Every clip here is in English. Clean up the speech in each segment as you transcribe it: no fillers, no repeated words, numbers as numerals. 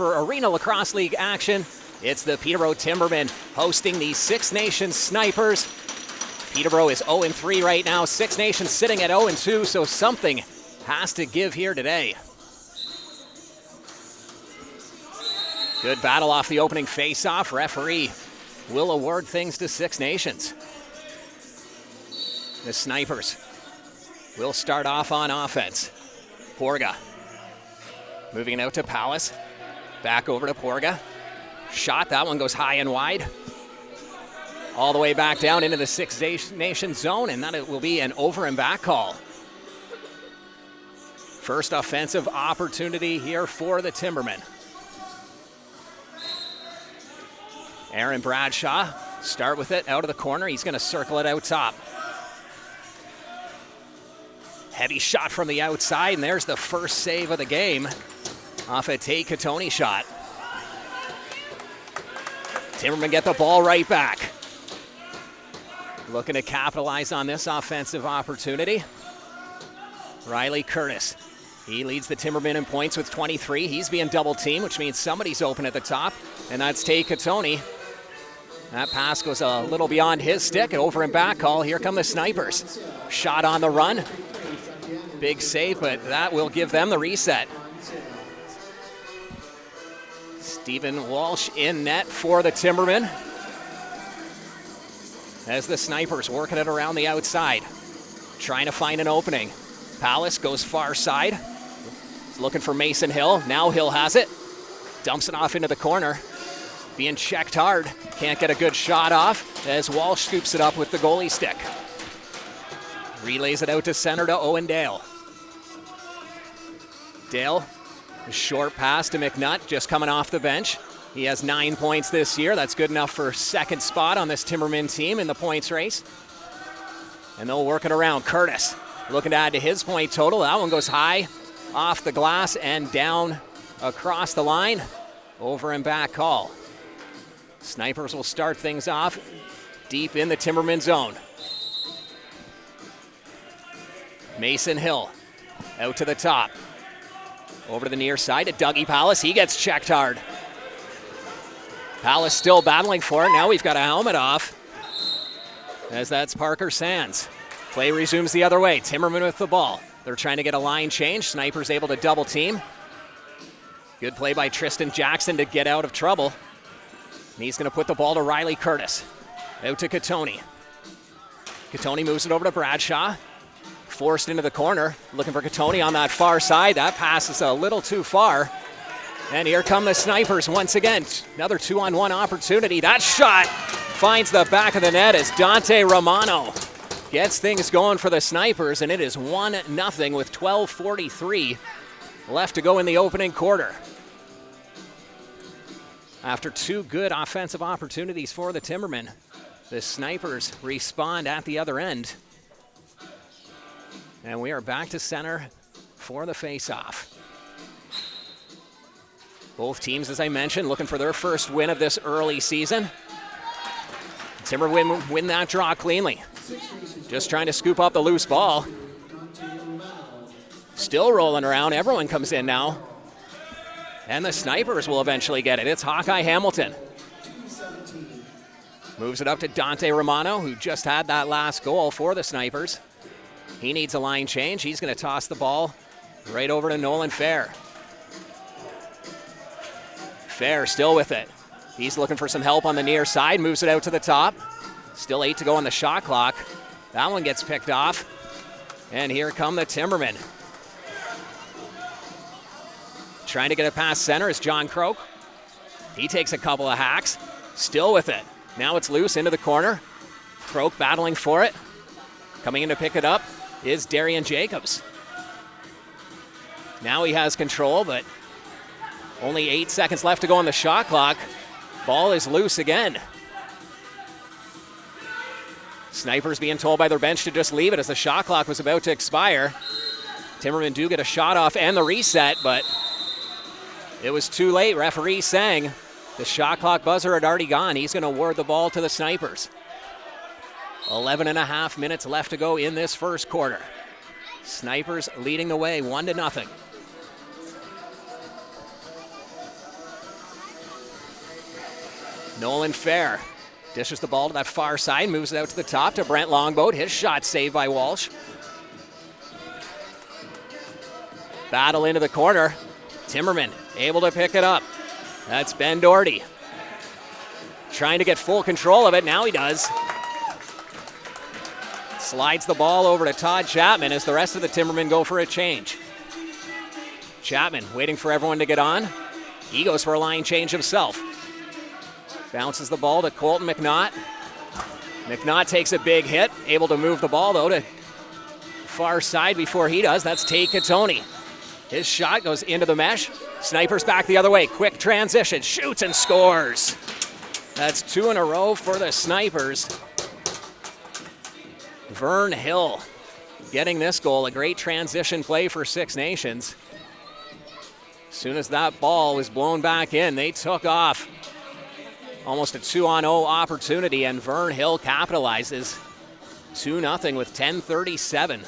For Arena Lacrosse League action, it's the Peterborough Timbermen hosting the Six Nations Snipers. Peterborough is 0-3 right now. Six Nations sitting at 0-2, so something has to give here today. Good battle off the opening face-off. Referee will award things to Six Nations. The Snipers will start off on offense. Porga moving it out to Palace. Back over to Porga. Shot, that one goes high and wide. All the way back down into the Six Nations zone, and that it will be an over and back call. First offensive opportunity here for the Timbermen. Aaron Bradshaw, start with it out of the corner. He's going to circle it out top. Heavy shot from the outside, and there's the first save of the game off a Tate Katoni shot. Timbermen get the ball right back. Looking to capitalize on this offensive opportunity. Riley Curtis, he leads the Timbermen in points with 23. He's being double teamed, which means somebody's open at the top, and that's Tate Katoni. That pass goes a little beyond his stick. Over and back call. Here come the Snipers. Shot on the run. Big save, but that will give them the reset. Stephen Walsh in net for the Timbermen. As the Snipers working it around the outside. Trying to find an opening. Palace goes far side. He's looking for Mason Hill. Now Hill has it. Dumps it off into the corner. Being checked hard. Can't get a good shot off as Walsh scoops it up with the goalie stick. Relays it out to center to Owen Dale. Dale, a short pass to McNutt, just coming off the bench. He has 9 points this year. That's good enough for second spot on this Timbermen team in the points race. And they'll work it around. Curtis looking to add to his point total. That one goes high off the glass and down across the line. Over and back call. Snipers will start things off deep in the Timbermen zone. Mason Hill out to the top. Over to the near side to Dougie Palace. He gets checked hard. Palace still battling for it. Now we've got a helmet off, as that's Parker Sands. Play resumes the other way. Timbermen with the ball. They're trying to get a line change. Snipers able to double team. Good play by Tristan Jackson to get out of trouble. And he's going to put the ball to Riley Curtis. Out to Katoni. Katoni moves it over to Bradshaw. Forced into the corner. Looking for Katoni on that far side. That pass is a little too far. And here come the Snipers once again. Another 2-on-1 opportunity. That shot finds the back of the net as Dante Romano gets things going for the Snipers, and it is 1-0 with 12:43 left to go in the opening quarter. After two good offensive opportunities for the Timbermen, the Snipers respond at the other end. And we are back to center for the face-off. Both teams, as I mentioned, looking for their first win of this early season. Timbermen win that draw cleanly. Just trying to scoop up the loose ball. Still rolling around. Everyone comes in now. And the Snipers will eventually get it. It's Hawkeye Hamilton. Moves it up to Dante Romano, who just had that last goal for the Snipers. He needs a line change. He's going to toss the ball right over to Nolan Fair. Fair still with it. He's looking for some help on the near side. Moves it out to the top. Still 8 to go on the shot clock. That one gets picked off. And here come the Timbermen. Trying to get it past center is John Croak. He takes a couple of hacks. Still with it. Now it's loose into the corner. Croak battling for it. Coming in to pick it up is Darian Jacobs. Now he has control, but only 8 seconds left to go on the shot clock. Ball is loose again. Snipers being told by their bench to just leave it as the shot clock was about to expire. Timbermen do get a shot off and the reset, but it was too late. Referee saying the shot clock buzzer had already gone. He's going to award the ball to the Snipers. 11.5 minutes left to go in this first quarter. Snipers leading the way 1-0. Nolan Fair dishes the ball to that far side, moves it out to the top to Brent Longboat. His shot saved by Walsh. Battle into the corner. Timbermen able to pick it up. That's Ben Doherty. Trying to get full control of it. Now he does. Slides the ball over to Todd Chapman as the rest of the Timbermen go for a change. Chapman waiting for everyone to get on. He goes for a line change himself. Bounces the ball to Colton McNaught. McNaught takes a big hit. Able to move the ball, though, to far side before he does. That's Tate Katoni. His shot goes into the mesh. Snipers back the other way. Quick transition. Shoots and scores. That's 2 in a row for the Snipers. Vern Hill getting this goal. A great transition play for Six Nations. As soon as that ball was blown back in, they took off. Almost a 2-on-0 opportunity, and Vern Hill capitalizes. 2-0 with 10:37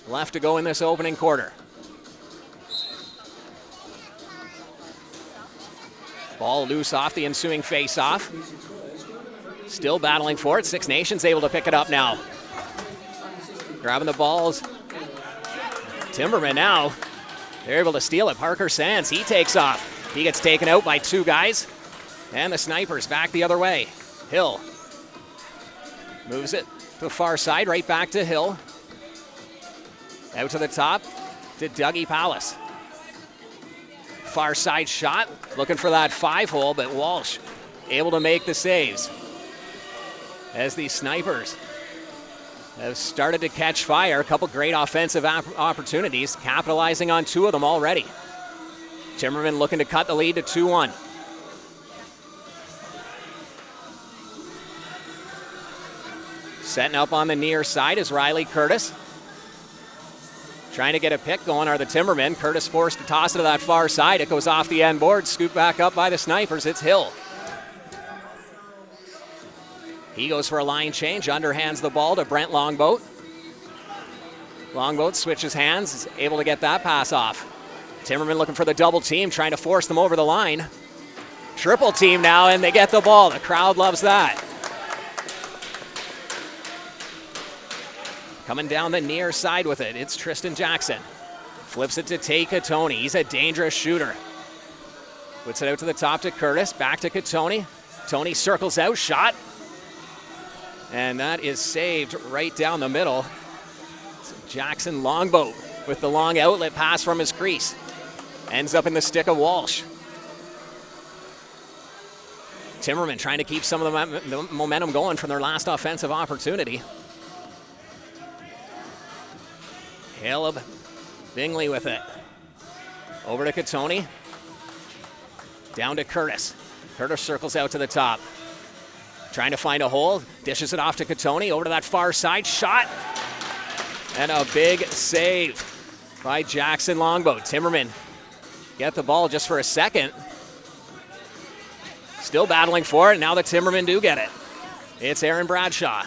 left to go in this opening quarter. Ball loose off the ensuing face-off. Still battling for it. Six Nations able to pick it up now. Grabbing the balls. Timbermen now. They're able to steal it. Parker Sands, he takes off. He gets taken out by 2 guys. And the Snipers back the other way. Hill moves it to the far side, right back to Hill. Out to the top to Dougie Palace. Far side shot, looking for that 5-hole, but Walsh able to make the saves. As these Snipers have started to catch fire, a couple great offensive opportunities, capitalizing on 2 of them already. Timbermen looking to cut the lead to 2-1. Setting up on the near side is Riley Curtis. Trying to get a pick going are the Timbermen. Curtis forced to toss it to that far side. It goes off the end board, scooped back up by the Snipers. It's Hill. He goes for a line change, underhands the ball to Brent Longboat. Longboat switches hands, is able to get that pass off. Timbermen looking for the double team, trying to force them over the line. Triple team now, and they get the ball. The crowd loves that. Coming down the near side with it, it's Tristan Jackson. Flips it to Tate Katoni. He's a dangerous shooter. Puts it out to the top to Curtis, back to Katoni. Tony circles out, shot. And that is saved right down the middle. So Jackson Longboat with the long outlet pass from his crease. Ends up in the stick of Walsh. Timbermen trying to keep some of the momentum going from their last offensive opportunity. Caleb Bingley with it. Over to Katoni. Down to Curtis. Curtis circles out to the top. Trying to find a hole. Dishes it off to Katoni. Over to that far side. Shot. And a big save by Jackson Longboat. Timbermen get the ball just for a second. Still battling for it. Now the Timbermen do get it. It's Aaron Bradshaw.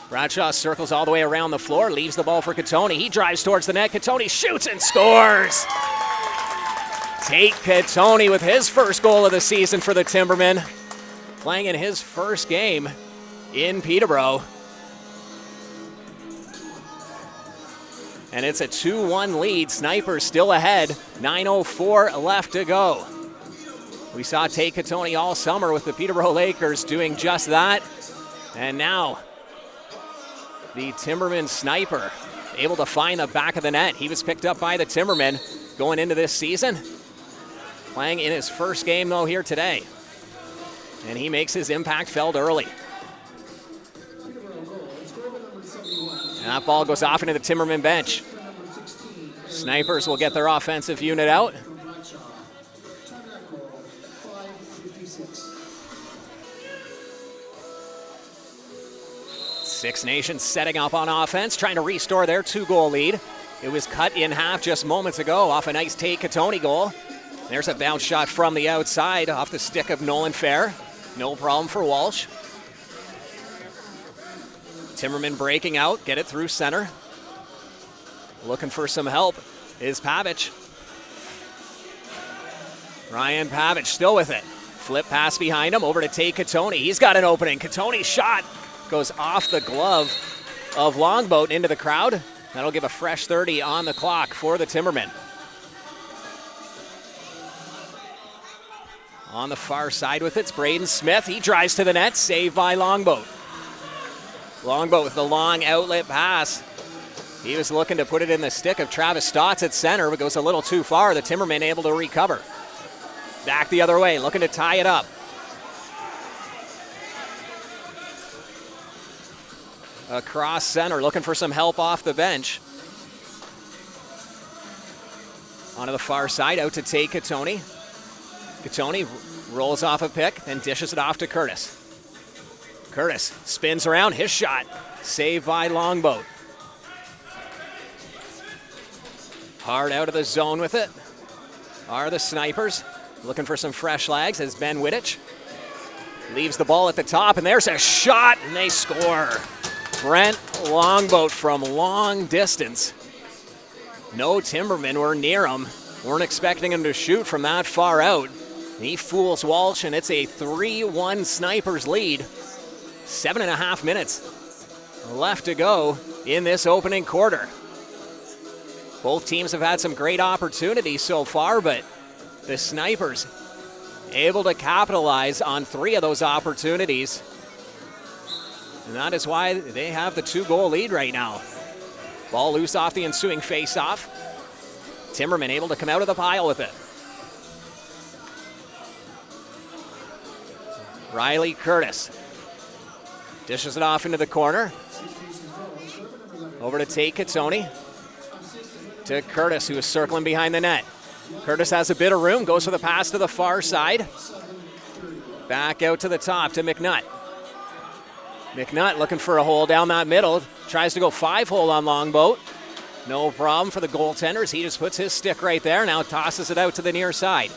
Bradshaw circles all the way around the floor, leaves the ball for Katoni. He drives towards the net. Katoni shoots and scores. Tate Katoni with his first goal of the season for the Timbermen, playing in his first game in Peterborough. And it's a 2-1 lead. Snipers still ahead. 9:04 left to go. We saw Tate Katoni all summer with the Peterborough Lakers doing just that. And now the Timberman sniper able to find the back of the net. He was picked up by the Timbermen going into this season. Playing in his first game, though, here today. And he makes his impact felt early. And that ball goes off into the Timberman bench. Snipers will get their offensive unit out. Six Nations setting up on offense, trying to restore their 2-goal lead. It was cut in half just moments ago off a nice Tate Katoni goal. There's a bounce shot from the outside off the stick of Nolan Fair. No problem for Walsh. Timberman breaking out, get it through center. Looking for some help is Pavic. Ryan Pavic still with it. Flip pass behind him, over to Tate Katoni. He's got an opening. Katoni's shot goes off the glove of Longboat into the crowd. That'll give a fresh 30 on the clock for the Timbermen. On the far side with it's Braden Smith. He drives to the net, saved by Longboat. Longboat with the long outlet pass. He was looking to put it in the stick of Travis Stotts at center, but goes a little too far. The Timbermen able to recover. Back the other way, looking to tie it up. Across center, looking for some help off the bench. Onto the far side, out to Tate Katoni. Katoni rolls off a pick, then dishes it off to Curtis. Curtis spins around, his shot, saved by Longboat. Hard out of the zone with it are the Snipers. Looking for some fresh legs as Ben Wittich leaves the ball at the top, and there's a shot, and they score. Brent Longboat from long distance. No Timbermen were near him. Weren't expecting him to shoot from that far out. He fools Walsh, and it's a 3-1 Snipers lead. 7.5 minutes left to go in this opening quarter. Both teams have had some great opportunities so far, but the Snipers able to capitalize on 3 of those opportunities. And that is why they have the 2-goal lead right now. Ball loose off the ensuing face-off. Timberman able to come out of the pile with it. Riley Curtis dishes it off into the corner. Over to Tate Katoni. To Curtis, who is circling behind the net. Curtis has a bit of room, goes for the pass to the far side. Back out to the top to McNutt. McNutt looking for a hole down that middle. Tries to go 5-hole on Longboat. No problem for the goaltenders. He just puts his stick right there. Now tosses it out to the near side.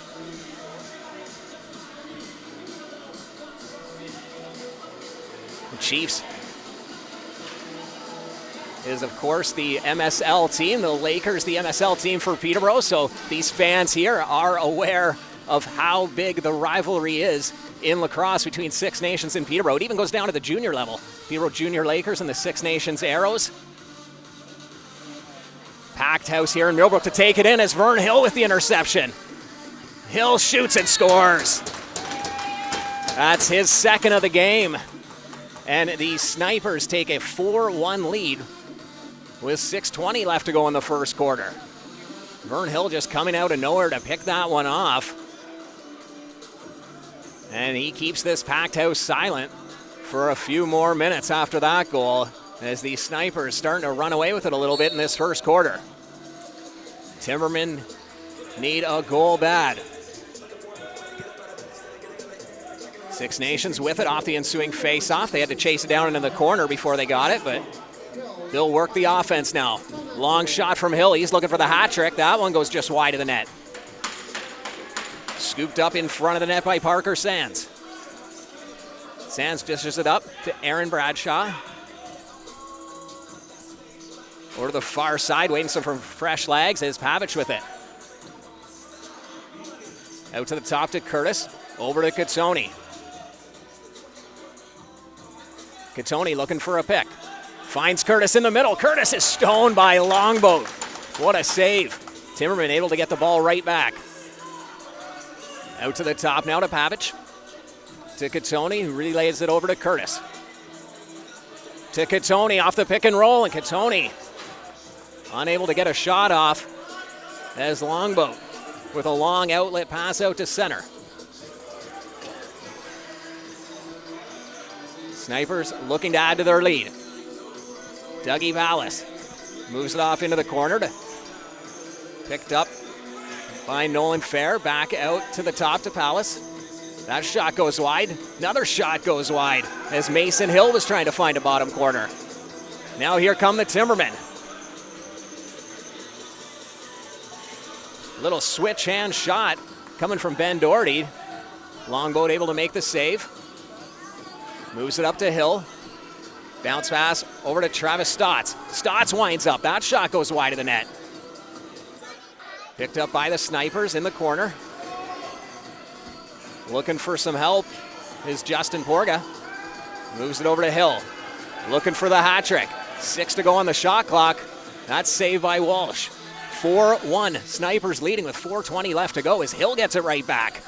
The Chiefs is, of course, the MSL team. The Lakers, the MSL team for Peterborough. So these fans here are aware of how big the rivalry is in lacrosse between Six Nations and Peterborough. It even goes down to the junior level. Peterborough Junior Lakers and the Six Nations Arrows. Packed house here in Millbrook to take it in as Vern Hill with the interception. Hill shoots and scores. That's his second of the game. And the Snipers take a 4-1 lead with 6:20 left to go in the first quarter. Vern Hill just coming out of nowhere to pick that one off. And he keeps this packed house silent for a few more minutes after that goal, as the Snipers starting to run away with it a little bit in this first quarter. Timbermen need a goal bad. Six Nations with it off the ensuing face-off. They had to chase it down into the corner before they got it, but they'll work the offense now. Long shot from Hill. He's looking for the hat trick. That one goes just wide of the net. Scooped up in front of the net by Parker Sands. Sands dishes it up to Aaron Bradshaw. Over to the far side, waiting for fresh legs is Pavic with it. Out to the top to Curtis. Over to Katoni. Katoni looking for a pick. Finds Curtis in the middle. Curtis is stoned by Longboat. What a save. Timberman able to get the ball right back. Out to the top now to Pavic. To Katoni, who relays it over to Curtis. To Katoni off the pick and roll, and Katoni unable to get a shot off as Longboat with a long outlet pass out to center. Snipers looking to add to their lead. Dougie Vallis moves it off into the corner. Picked up by Nolan Fair. Back out to the top to Palace. That shot goes wide. Another shot goes wide as Mason Hill was trying to find a bottom corner. Now here come the Timbermen. Little switch hand shot coming from Ben Doherty. Longboat able to make the save. Moves it up to Hill. Bounce pass over to Travis Stotts. Stotts winds up. That shot goes wide of the net. Picked up by the Snipers in the corner. Looking for some help is Justin Porga. Moves it over to Hill. Looking for the hat trick. 6 to go on the shot clock. That's saved by Walsh. 4-1. Snipers leading with 4:20 left to go as Hill gets it right back.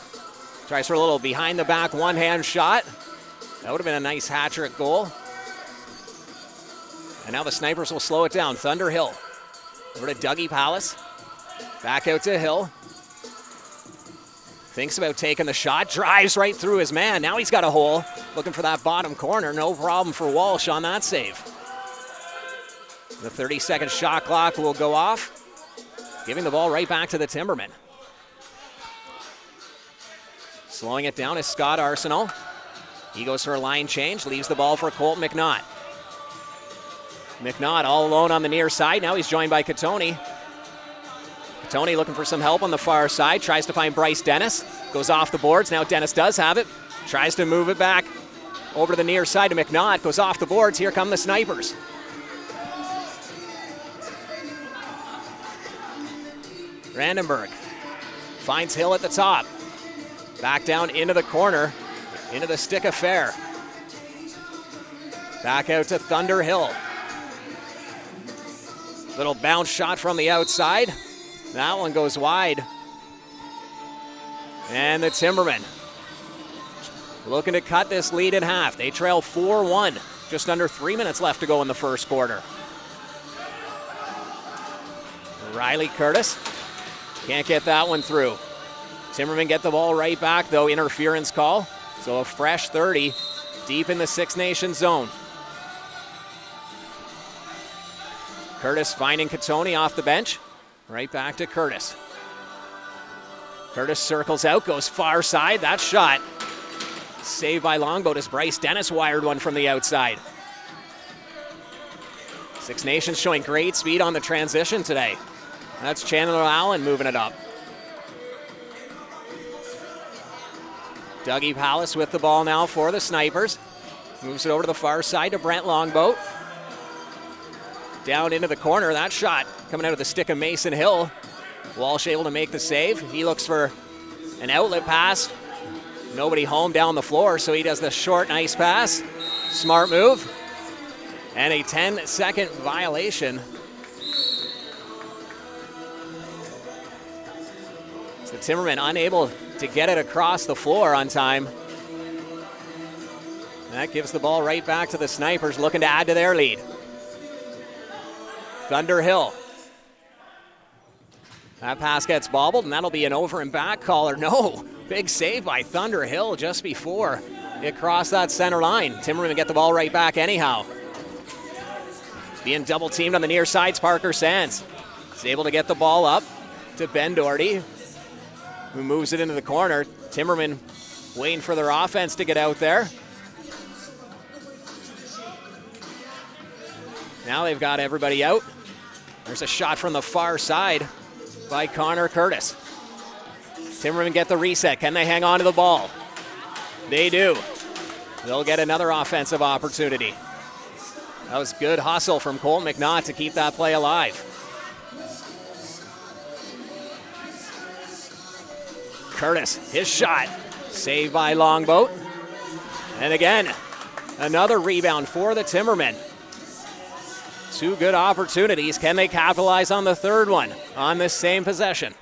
Tries for a little behind the back one-hand shot. That would have been a nice hat trick goal. And now the Snipers will slow it down. Thunder Hill. Over to Dougie Palace. Back out to Hill. Thinks about taking the shot. Drives right through his man. Now he's got a hole. Looking for that bottom corner. No problem for Walsh on that save. The 30-second shot clock will go off. Giving the ball right back to the Timbermen. Slowing it down is Scott Arsenal. He goes for a line change. Leaves the ball for Colt McNaught. McNaught all alone on the near side. Now he's joined by Katoni. Katoni looking for some help on the far side. Tries to find Bryce Dennis. Goes off the boards. Now Dennis does have it. Tries to move it back over to the near side to McNaught. Goes off the boards. Here come the Snipers. Brandenburg finds Hill at the top. Back down into the corner, into the stick of Fair. Back out to Thunder Hill. Little bounce shot from the outside. That one goes wide. And the Timbermen looking to cut this lead in half. They trail 4-1. Just under 3 minutes left to go in the first quarter. Riley Curtis can't get that one through. Timbermen get the ball right back, though. Interference call. So a fresh 30 deep in the Six Nations zone. Curtis finding Katoni off the bench. Right back to Curtis. Curtis circles out, goes far side. That shot saved by Longboat as Bryce Dennis wired one from the outside. Six Nations showing great speed on the transition today. That's Chandler Allen moving it up. Dougie Palace with the ball now for the Snipers. Moves it over to the far side to Brent Longboat. Down into the corner. That shot coming out of the stick of Mason Hill. Walsh able to make the save. He looks for an outlet pass. Nobody home down the floor, so he does the short, nice pass. Smart move. And a 10-second violation. It's the Timbermen unable to get it across the floor on time. That gives the ball right back to the Snipers looking to add to their lead. Thunder Hill. That pass gets bobbled, and that'll be an over and back call. Or no, big save by Thunder Hill just before it crossed that center line. Timbermen get the ball right back anyhow. Being double teamed on the near sides, Parker Sands is able to get the ball up to Ben Doherty, who moves it into the corner. Timbermen waiting for their offense to get out there. Now they've got everybody out. There's a shot from the far side by Connor Curtis. Timbermen get the reset. Can they hang on to the ball? They do. They'll get another offensive opportunity. That was good hustle from Colt McNaught to keep that play alive. Curtis, his shot, saved by Longboat. And again, another rebound for the Timbermen. Two good opportunities. Can they capitalize on the third one on this same possession?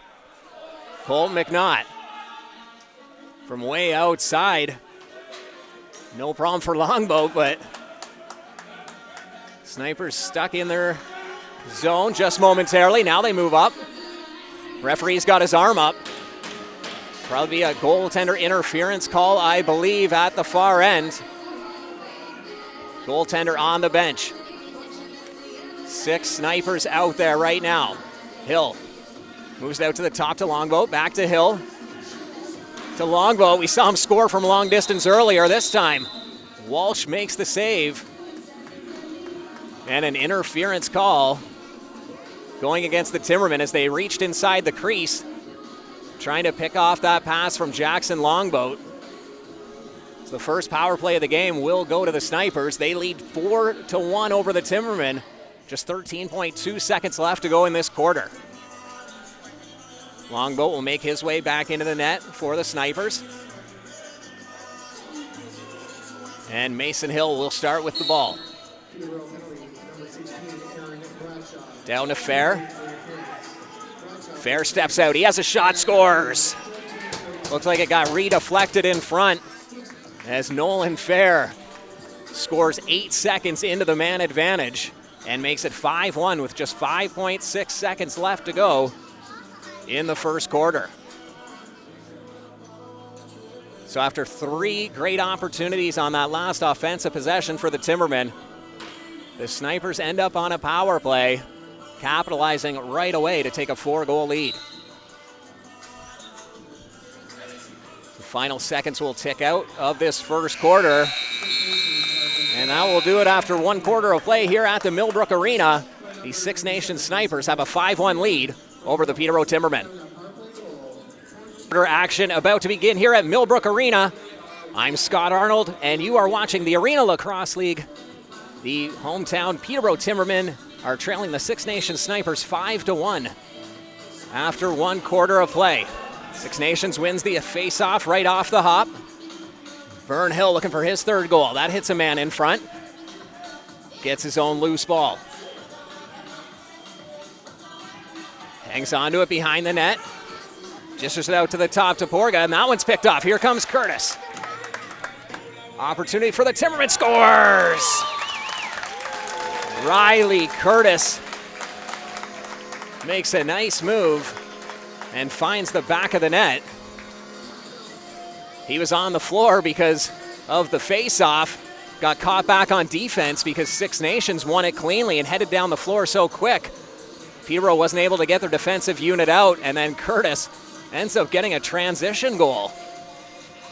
Colt McNaught from way outside. No problem for Longboat, but Snipers stuck in their zone just momentarily. Now they move up. Referee's got his arm up. Probably a goaltender interference call, I believe, at the far end. Goaltender on the bench. 6 Snipers out there right now. Hill moves out to the top to Longboat. Back to Hill. To Longboat. We saw him score from long distance earlier. This time, Walsh makes the save. And an interference call going against the Timbermen as they reached inside the crease, trying to pick off that pass from Jackson Longboat. So the first power play of the game will go to the Snipers. They lead 4-1 over the Timbermen. Just 13.2 seconds left to go in this quarter. Longboat will make his way back into the net for the Snipers. And Mason Hill will start with the ball. Down to Fair. Fair steps out. He has a shot, scores. Looks like it got redeflected in front as Nolan Fair scores 8 seconds into the man advantage and makes it 5-1 with just 5.6 seconds left to go in the first quarter. So after 3 great opportunities on that last offensive possession for the Timbermen, the Snipers end up on a power play, capitalizing right away to take a 4-goal lead. The final seconds will tick out of this first quarter, and that will do it after 1 quarter of play here at the Millbrook Arena. The Six Nations Snipers have a 5-1 lead over the Peterborough Timbermen. Action about to begin here at Millbrook Arena. I'm Scott Arnold, and you are watching the Arena Lacrosse League. The hometown Peterborough Timbermen are trailing the Six Nations Snipers 5-1 after 1 quarter of play. Six Nations wins the face-off right off the hop. Vern Hill looking for his 3rd goal. That hits a man in front. Gets his own loose ball. Hangs onto it behind the net. Dishes it out to the top to Porga, and that one's picked off. Here comes Curtis. Opportunity for the Timbermen, scores! Riley Curtis makes a nice move and finds the back of the net. He was on the floor because of the face-off, got caught back on defense because Six Nations won it cleanly and headed down the floor so quick. Peterborough wasn't able to get their defensive unit out, and then Curtis ends up getting a transition goal.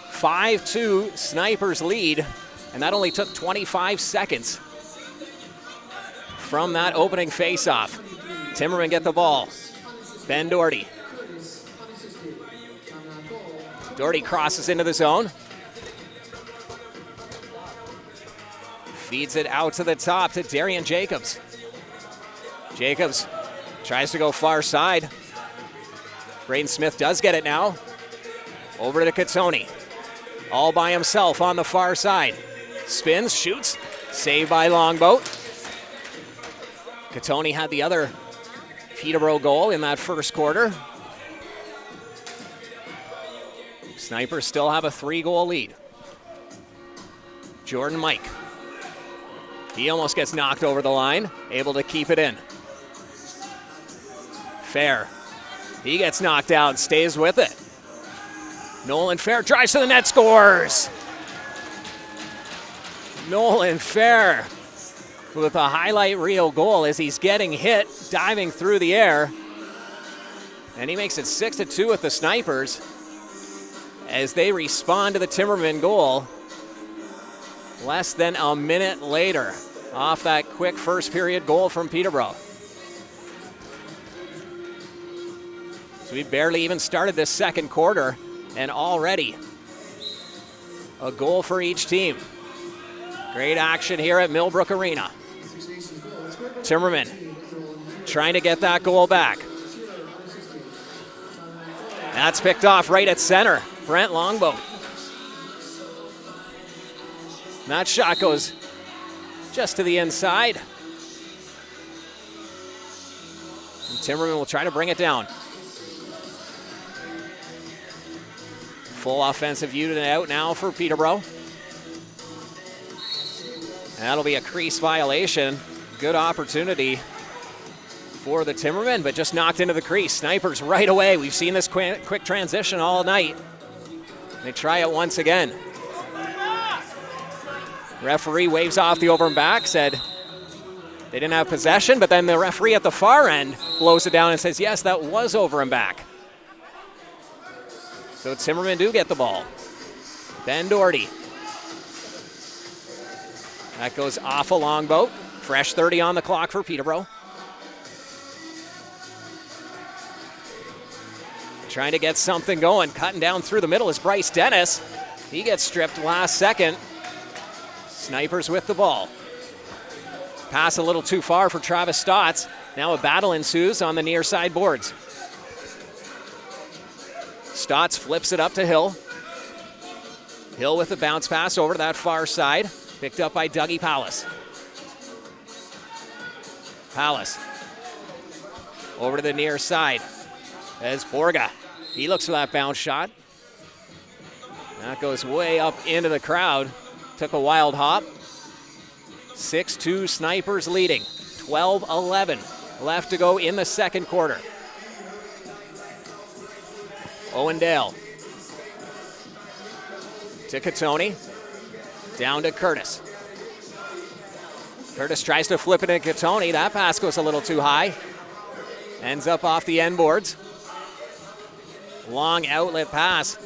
5-2 Snipers lead, and that only took 25 seconds from that opening face-off. Timbermen get the ball. Ben Doherty. Doherty crosses into the zone. Feeds it out to the top to Darian Jacobs. Jacobs tries to go far side. Braden Smith does get it now. Over to Katoni. All by himself on the far side. Spins, shoots, saved by Longboat. Katoni had the other Peterborough goal in that first quarter. Snipers still have a 3-goal lead. Jordan Mike. He almost gets knocked over the line, able to keep it in. Fair. He gets knocked out, stays with it. Nolan Fair drives to the net, scores! Nolan Fair with a highlight reel goal as he's getting hit, diving through the air. And he makes it 6-2 with the Snipers as they respond to the Timberman goal less than a minute later off that quick first period goal from Peterborough. So we barely even started this second quarter, and already a goal for each team. Great action here at Millbrook Arena. Timberman trying to get that goal back. That's picked off right at center. Brent Longboat. That shot goes just to the inside. And Timberman will try to bring it down. Full offensive unit out now for Peterborough. And that'll be a crease violation. Good opportunity for the Timbermen, but just knocked into the crease. Snipers right away. We've seen this quick transition all night. They try it once again. Referee waves off the over and back, said they didn't have possession, but then the referee at the far end blows it down and says, yes, that was over and back. So Timbermen do get the ball. Ben Doherty. That goes off a Longboat. Fresh 30 on the clock for Peterborough. Trying to get something going. Cutting down through the middle is Bryce Dennis. He gets stripped last second. Snipers with the ball. Pass a little too far for Travis Stotts. Now a battle ensues on the near side boards. Stotts flips it up to Hill. Hill with the bounce pass over to that far side. Picked up by Dougie Pallas. Pallas over to the near side as Borga. He looks for that bounce shot. That goes way up into the crowd. Took a wild hop. 6-2 Snipers leading. 12-11 left to go in the second quarter. Owen Dale to Catoni. Down to Curtis. Curtis tries to flip it to Catoni. That pass goes a little too high. Ends up off the end boards. Long outlet pass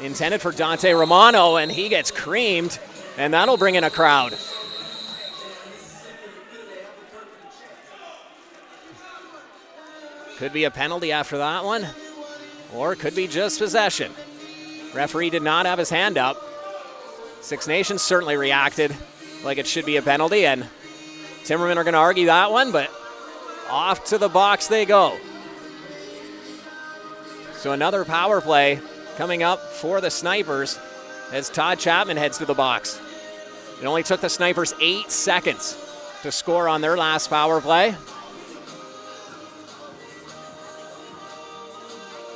intended for Dante Romano, and he gets creamed, and that'll bring in a crowd. Could be a penalty after that one, or it could be just possession. Referee did not have his hand up. Six Nations certainly reacted like it should be a penalty, and Timbermen are going to argue that one, but off to the box they go. So another power play coming up for the Snipers as Todd Chapman heads to the box. It only took the Snipers 8 seconds to score on their last power play.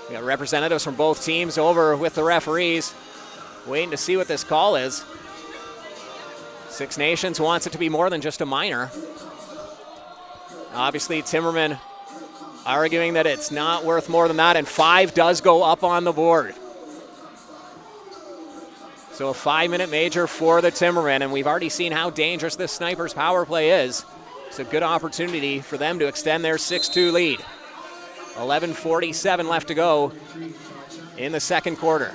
We got representatives from both teams over with the referees, waiting to see what this call is. Six Nations wants it to be more than just a minor. Obviously, Timbermen arguing that it's not worth more than that, and 5 does go up on the board. So a 5-minute major for the Timbermen, and we've already seen how dangerous this Snipers power play is. It's a good opportunity for them to extend their 6-2 lead. 11:47 left to go in the second quarter.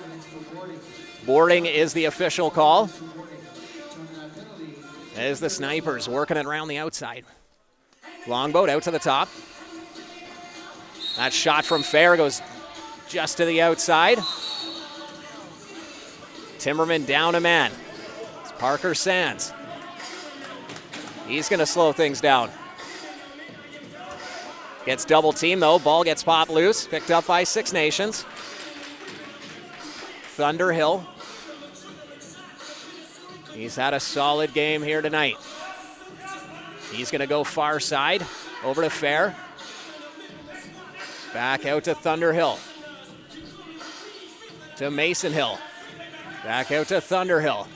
Boarding is the official call as the Snipers working it around the outside. Longboat out to the top. That shot from Fair goes just to the outside. Timberman down a man. It's Parker Sands. He's going to slow things down. Gets double teamed though. Ball gets popped loose. Picked up by Six Nations. Thunderhill. He's had a solid game here tonight. He's going to go far side. Over to Fair. Back out to Thunderhill. To Mason Hill. Back out to Thunderhill.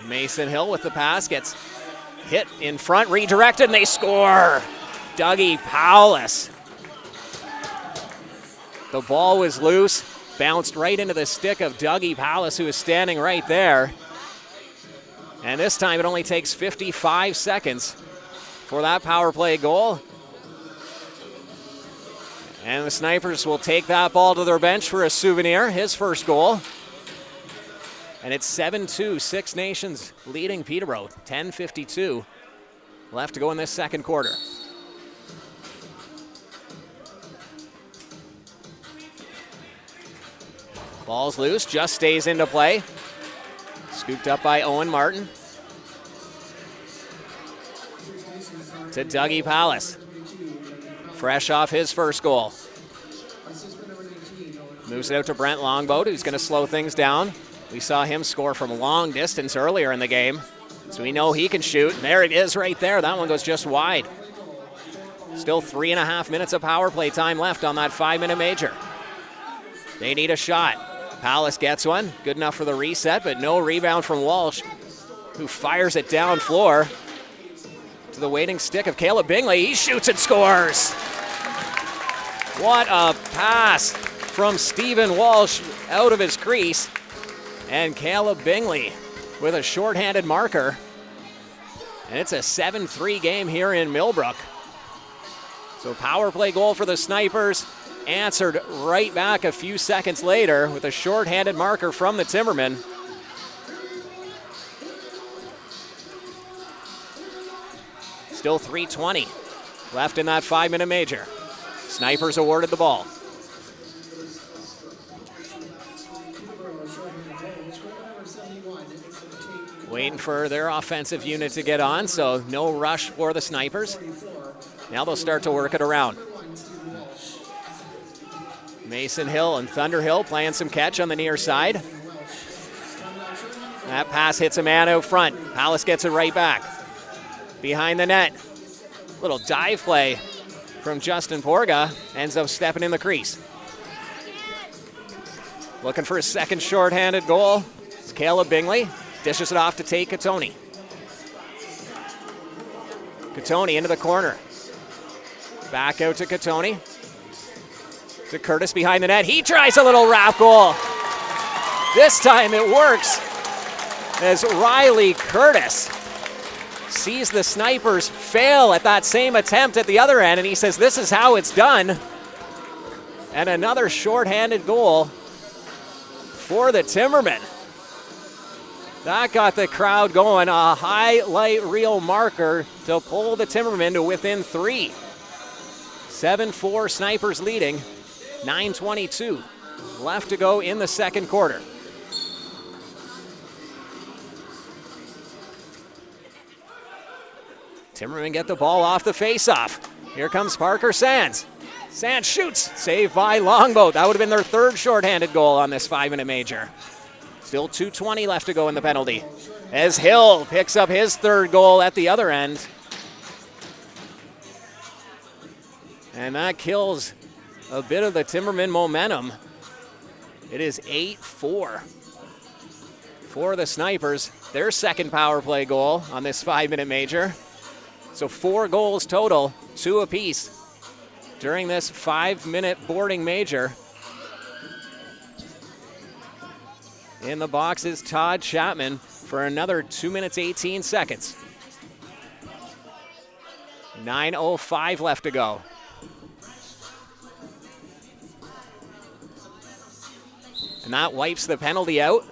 Mason Hill with the pass. Gets hit in front. Redirected and they score. Dougie Pallas. The ball was loose, bounced right into the stick of Dougie Pallas, who is standing right there. And this time it only takes 55 seconds for that power play goal. And the Snipers will take that ball to their bench for a souvenir, his first goal. And it's 7-2, Six Nations leading Peterborough, 10:52 left to go in this second quarter. Ball's loose, just stays into play. Scooped up by Owen Martin. To Dougie Pallas. Fresh off his first goal. Moves it out to Brent Longboat, who's going to slow things down. We saw him score from long distance earlier in the game, so we know he can shoot. And there it is right there. That one goes just wide. Still 3.5 minutes of power play time left on that 5-minute major. They need a shot. Pallas gets one. Good enough for the reset, but no rebound from Walsh, who fires it down floor to the waiting stick of Caleb Bingley. He shoots and scores. What a pass from Stephen Walsh out of his crease. And Caleb Bingley with a shorthanded marker. And it's a 7-3 game here in Millbrook. So power play goal for the Snipers. Answered right back a few seconds later with a shorthanded marker from the Timbermen. Still 3:20 left in that 5-minute major. Snipers awarded the ball. Waiting for their offensive unit to get on, so no rush for the Snipers. Now they'll start to work it around. Mason Hill and Thunderhill playing some catch on the near side. That pass hits a man out front. Palace gets it right back. Behind the net. Little dive play from Justin Porga. Ends up stepping in the crease. Looking for his second shorthanded goal. It's Caleb Bingley. Dishes it off to Tate Katoni. Katoni into the corner. Back out to Katoni. To Curtis behind the net. He tries a little wrap goal. This time it works as Riley Curtis sees the Snipers fail at that same attempt at the other end, and he says, this is how it's done. And another shorthanded goal for the Timbermen. That got the crowd going. A highlight reel marker to pull the Timbermen to within 3. 7-4 Snipers leading. 9:22 left to go in the second quarter. Timbermen get the ball off the faceoff. Here comes Parker Sands. Sands shoots. Saved by Longboat. That would have been their third shorthanded goal on this 5-minute major. Still 2:20 left to go in the penalty. As Hill picks up his third goal at the other end. And that kills a bit of the Timbermen momentum. It is 8-4 for the Snipers. Their second power play goal on this 5-minute major. So 4 goals total, 2 apiece during this 5-minute boarding major. In the box is Todd Chapman for another 2 minutes, 18 seconds. 9:05 left to go. And that wipes the penalty out.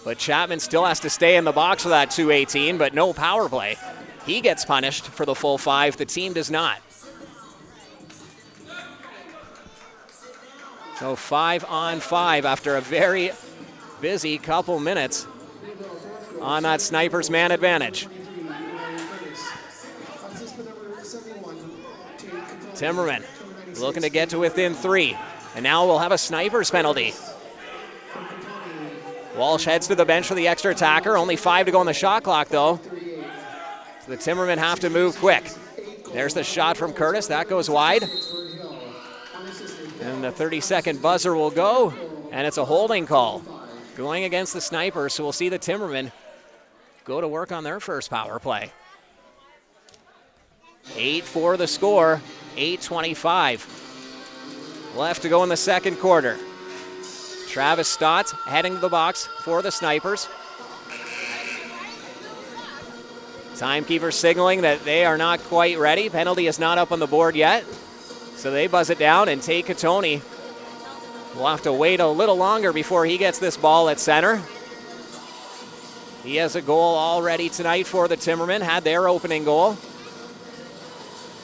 But Chapman still has to stay in the box for that 2:18, but no power play. He gets punished for the full 5. The team does not. So 5-on-5 after a very busy couple minutes on that Snipers man advantage. Timbermen looking to get to within 3. And now we'll have a Snipers penalty. Walsh heads to the bench for the extra attacker. Only 5 to go on the shot clock, though. So the Timbermen have to move quick. There's the shot from Curtis. That goes wide. And the 30-second buzzer will go, and it's a holding call going against the Snipers. So we'll see the Timbermen go to work on their first power play. 8-4 the score, 8:25 left to go in the second quarter. Travis Stotts heading to the box for the Snipers. Timekeeper signaling that they are not quite ready. Penalty is not up on the board yet. So they buzz it down, and Tate Katoni will have to wait a little longer before he gets this ball at center. He has a goal already tonight for the Timbermen, had their opening goal.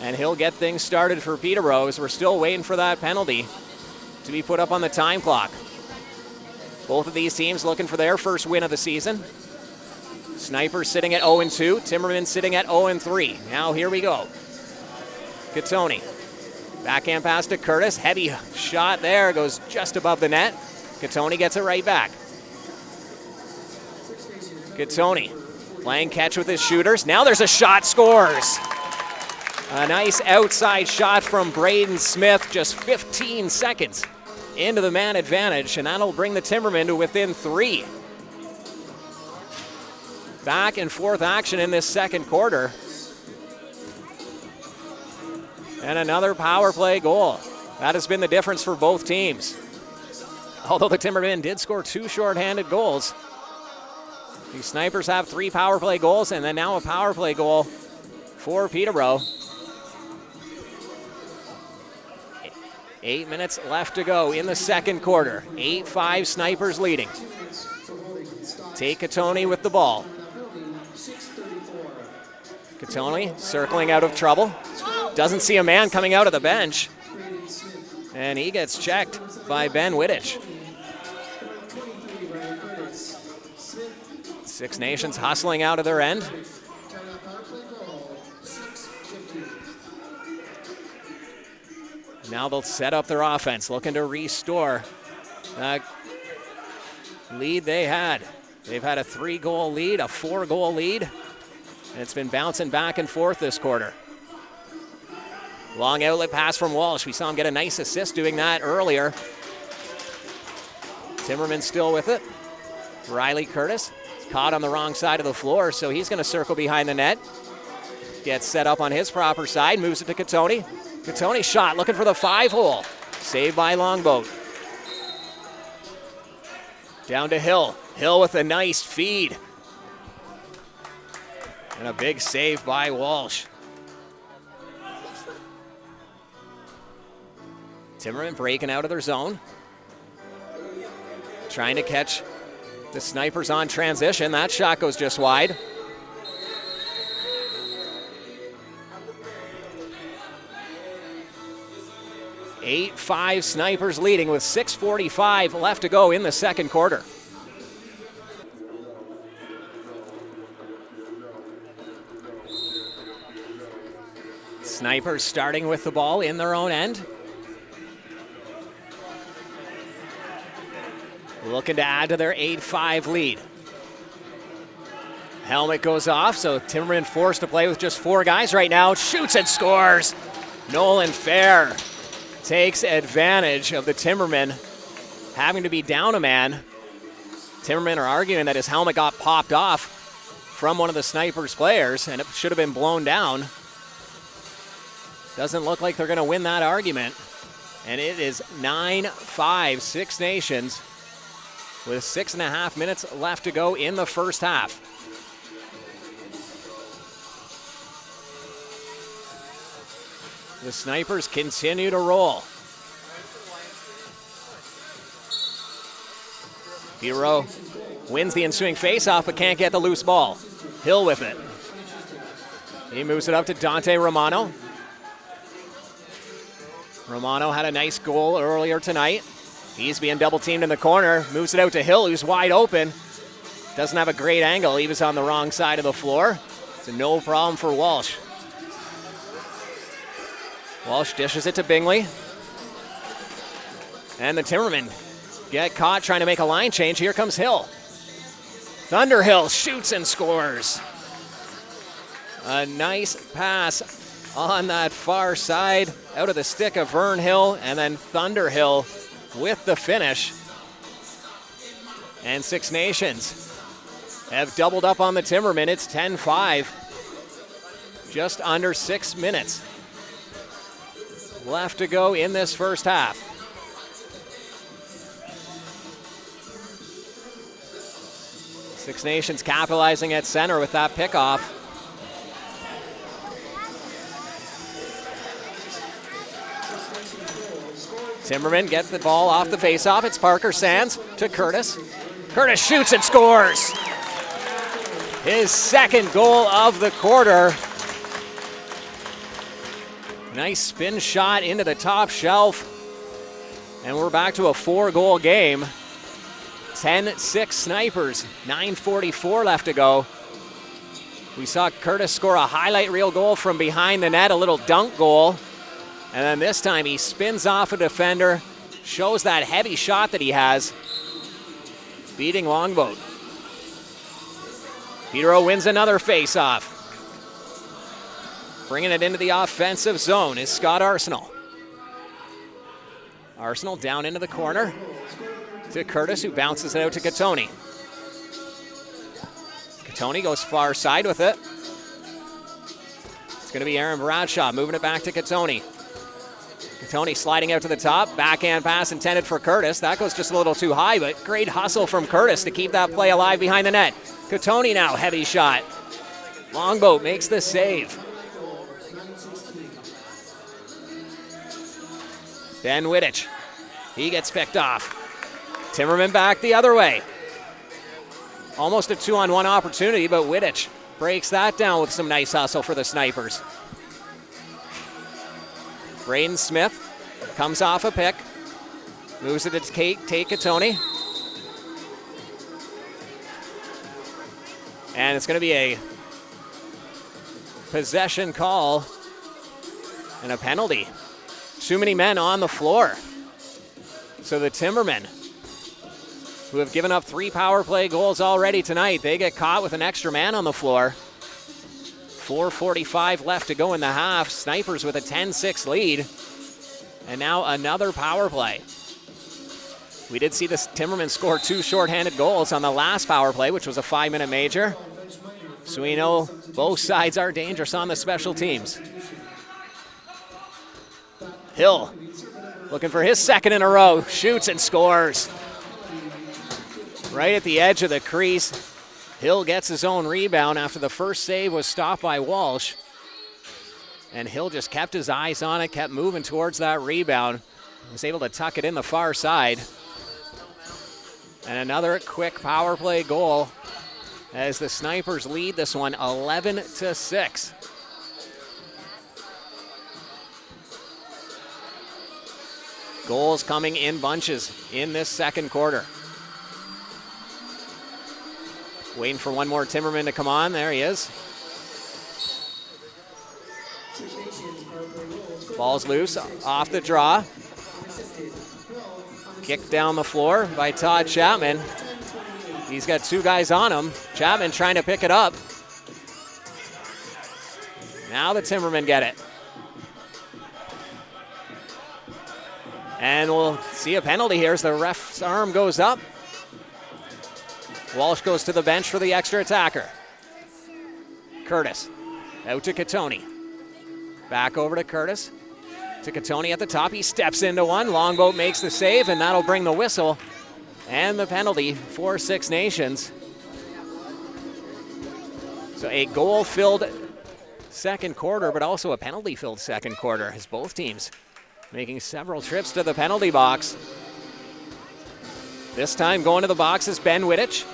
And he'll get things started for Peterborough as we're still waiting for that penalty to be put up on the time clock. Both of these teams looking for their first win of the season. Snipers sitting at 0-2, Timbermen sitting at 0-3. Now here we go. Katoni. Backhand pass to Curtis. Heavy shot there, goes just above the net. Katoni gets it right back. Katoni playing catch with his shooters. Now there's a shot, scores. A nice outside shot from Braden Smith, just 15 seconds into the man advantage, and that'll bring the Timbermen to within 3. Back and forth action in this second quarter. And another power play goal. That has been the difference for both teams. Although the Timbermen did score 2 shorthanded goals. The Snipers have 3 power play goals, and then now a power play goal for Peterborough. 8 minutes left to go in the second quarter. 8-5 Snipers leading. Tate Katoni with the ball. Katoni circling out of trouble. Doesn't see a man coming out of the bench. And he gets checked by Ben Wittich. Six Nations hustling out of their end. Now they'll set up their offense, looking to restore that lead they had They've had a 3-goal lead, a 4-goal lead, and it's been bouncing back and forth this quarter. Long outlet pass from Walsh. We saw him get a nice assist doing that earlier. Timmerman still with it. Riley Curtis is caught on the wrong side of the floor, so he's going to circle behind the net. Gets set up on his proper side, moves it to Catoni. Catoni shot, looking for the 5-hole. Saved by Longboat. Down to Hill. Hill with a nice feed. And a big save by Walsh. Timmerman breaking out of their zone. Trying to catch the Snipers on transition. That shot goes just wide. Eight-5 Snipers leading with 6:45 left to go in the second quarter. Snipers starting with the ball in their own end. Looking to add to their 8-5 lead. Helmet goes off, so Timmerman forced to play with just 4 guys right now. Shoots and scores. Nolan Fair takes advantage of the Timmerman having to be down a man. Timmerman are arguing that his helmet got popped off from one of the Snipers players and it should have been blown down. Doesn't look like they're going to win that argument. And it is 9-5 Six Nations with 6.5 minutes left to go in the first half. The Snipers continue to roll. Hero wins the ensuing faceoff but can't get the loose ball. Hill with it. He moves it up to Dante Romano. Romano had a nice goal earlier tonight. He's being double teamed in the corner. Moves it out to Hill, who's wide open. Doesn't have a great angle. He was on the wrong side of the floor. It's a no problem for Walsh. Walsh dishes it to Bingley. And the Timmermen get caught trying to make a line change. Here comes Hill. Thunderhill shoots and scores. A nice pass on that far side out of the stick of Vern Hill, and then Thunderhill with the finish. And Six Nations have doubled up on the Timmermen. It's 10-5. Just under 6 minutes left to go in this first half. Six Nations capitalizing at center with that pickoff. Timmerman get the ball off the faceoff. It's Parker Sands to Curtis. Curtis shoots and scores. His second goal of the quarter. Nice spin shot into the top shelf. And we're back to a 4-goal game. 10-6 Snipers, 9:44 left to go. We saw Curtis score a highlight reel goal from behind the net, a little dunk goal. And then this time he spins off a defender, shows that heavy shot that he has, beating Longboat. Peterborough wins another face-off. Bringing it into the offensive zone is Scott Arsenal. Arsenal down into the corner to Curtis, who bounces it out to Catoni. Catoni goes far side with it. It's going to be Aaron Bradshaw moving it back to Catoni. Catoni sliding out to the top. Backhand pass intended for Curtis. That goes just a little too high, but great hustle from Curtis to keep that play alive behind the net. Catoni now, heavy shot. Longboat makes the save. Ben Wittich, he gets picked off. Timmerman back the other way. Almost a 2-on-1 opportunity, but Wittich breaks that down with some nice hustle for the Snipers. Braden Smith comes off a pick, moves it to Tate Catoni. And it's going to be a possession call and a penalty. Too many men on the floor. So the Timmermen who have given up 3 power play goals already tonight. They get caught with an extra man on the floor. 4:45 left to go in the half. Snipers with a 10-6 lead. And now another power play. We did see the Timbermen score 2 shorthanded goals on the last power play, which was a 5-minute major. So we know both sides are dangerous on the special teams. Hill looking for his second in a row. Shoots and scores. Right at the edge of the crease. Hill gets his own rebound after the first save was stopped by Walsh. And Hill just kept his eyes on it, kept moving towards that rebound. Was able to tuck it in the far side. And another quick power play goal as the Snipers lead this one 11-6. Goals coming in bunches in this second quarter. Waiting for one more Timberman to come on. There he is. Ball's loose off the draw. Kicked down the floor by Todd Chapman. He's got 2 guys on him. Chapman trying to pick it up. Now the Timbermen get it. And we'll see a penalty here as the ref's arm goes up. Walsh goes to the bench for the extra attacker. Curtis out to Catoni. Back over to Curtis. To Catoni at the top. He steps into one. Longboat makes the save, and that'll bring the whistle and the penalty for Six Nations. So a goal-filled second quarter, but also a penalty-filled second quarter as both teams making several trips to the penalty box. This time going to the box is Ben Wittich.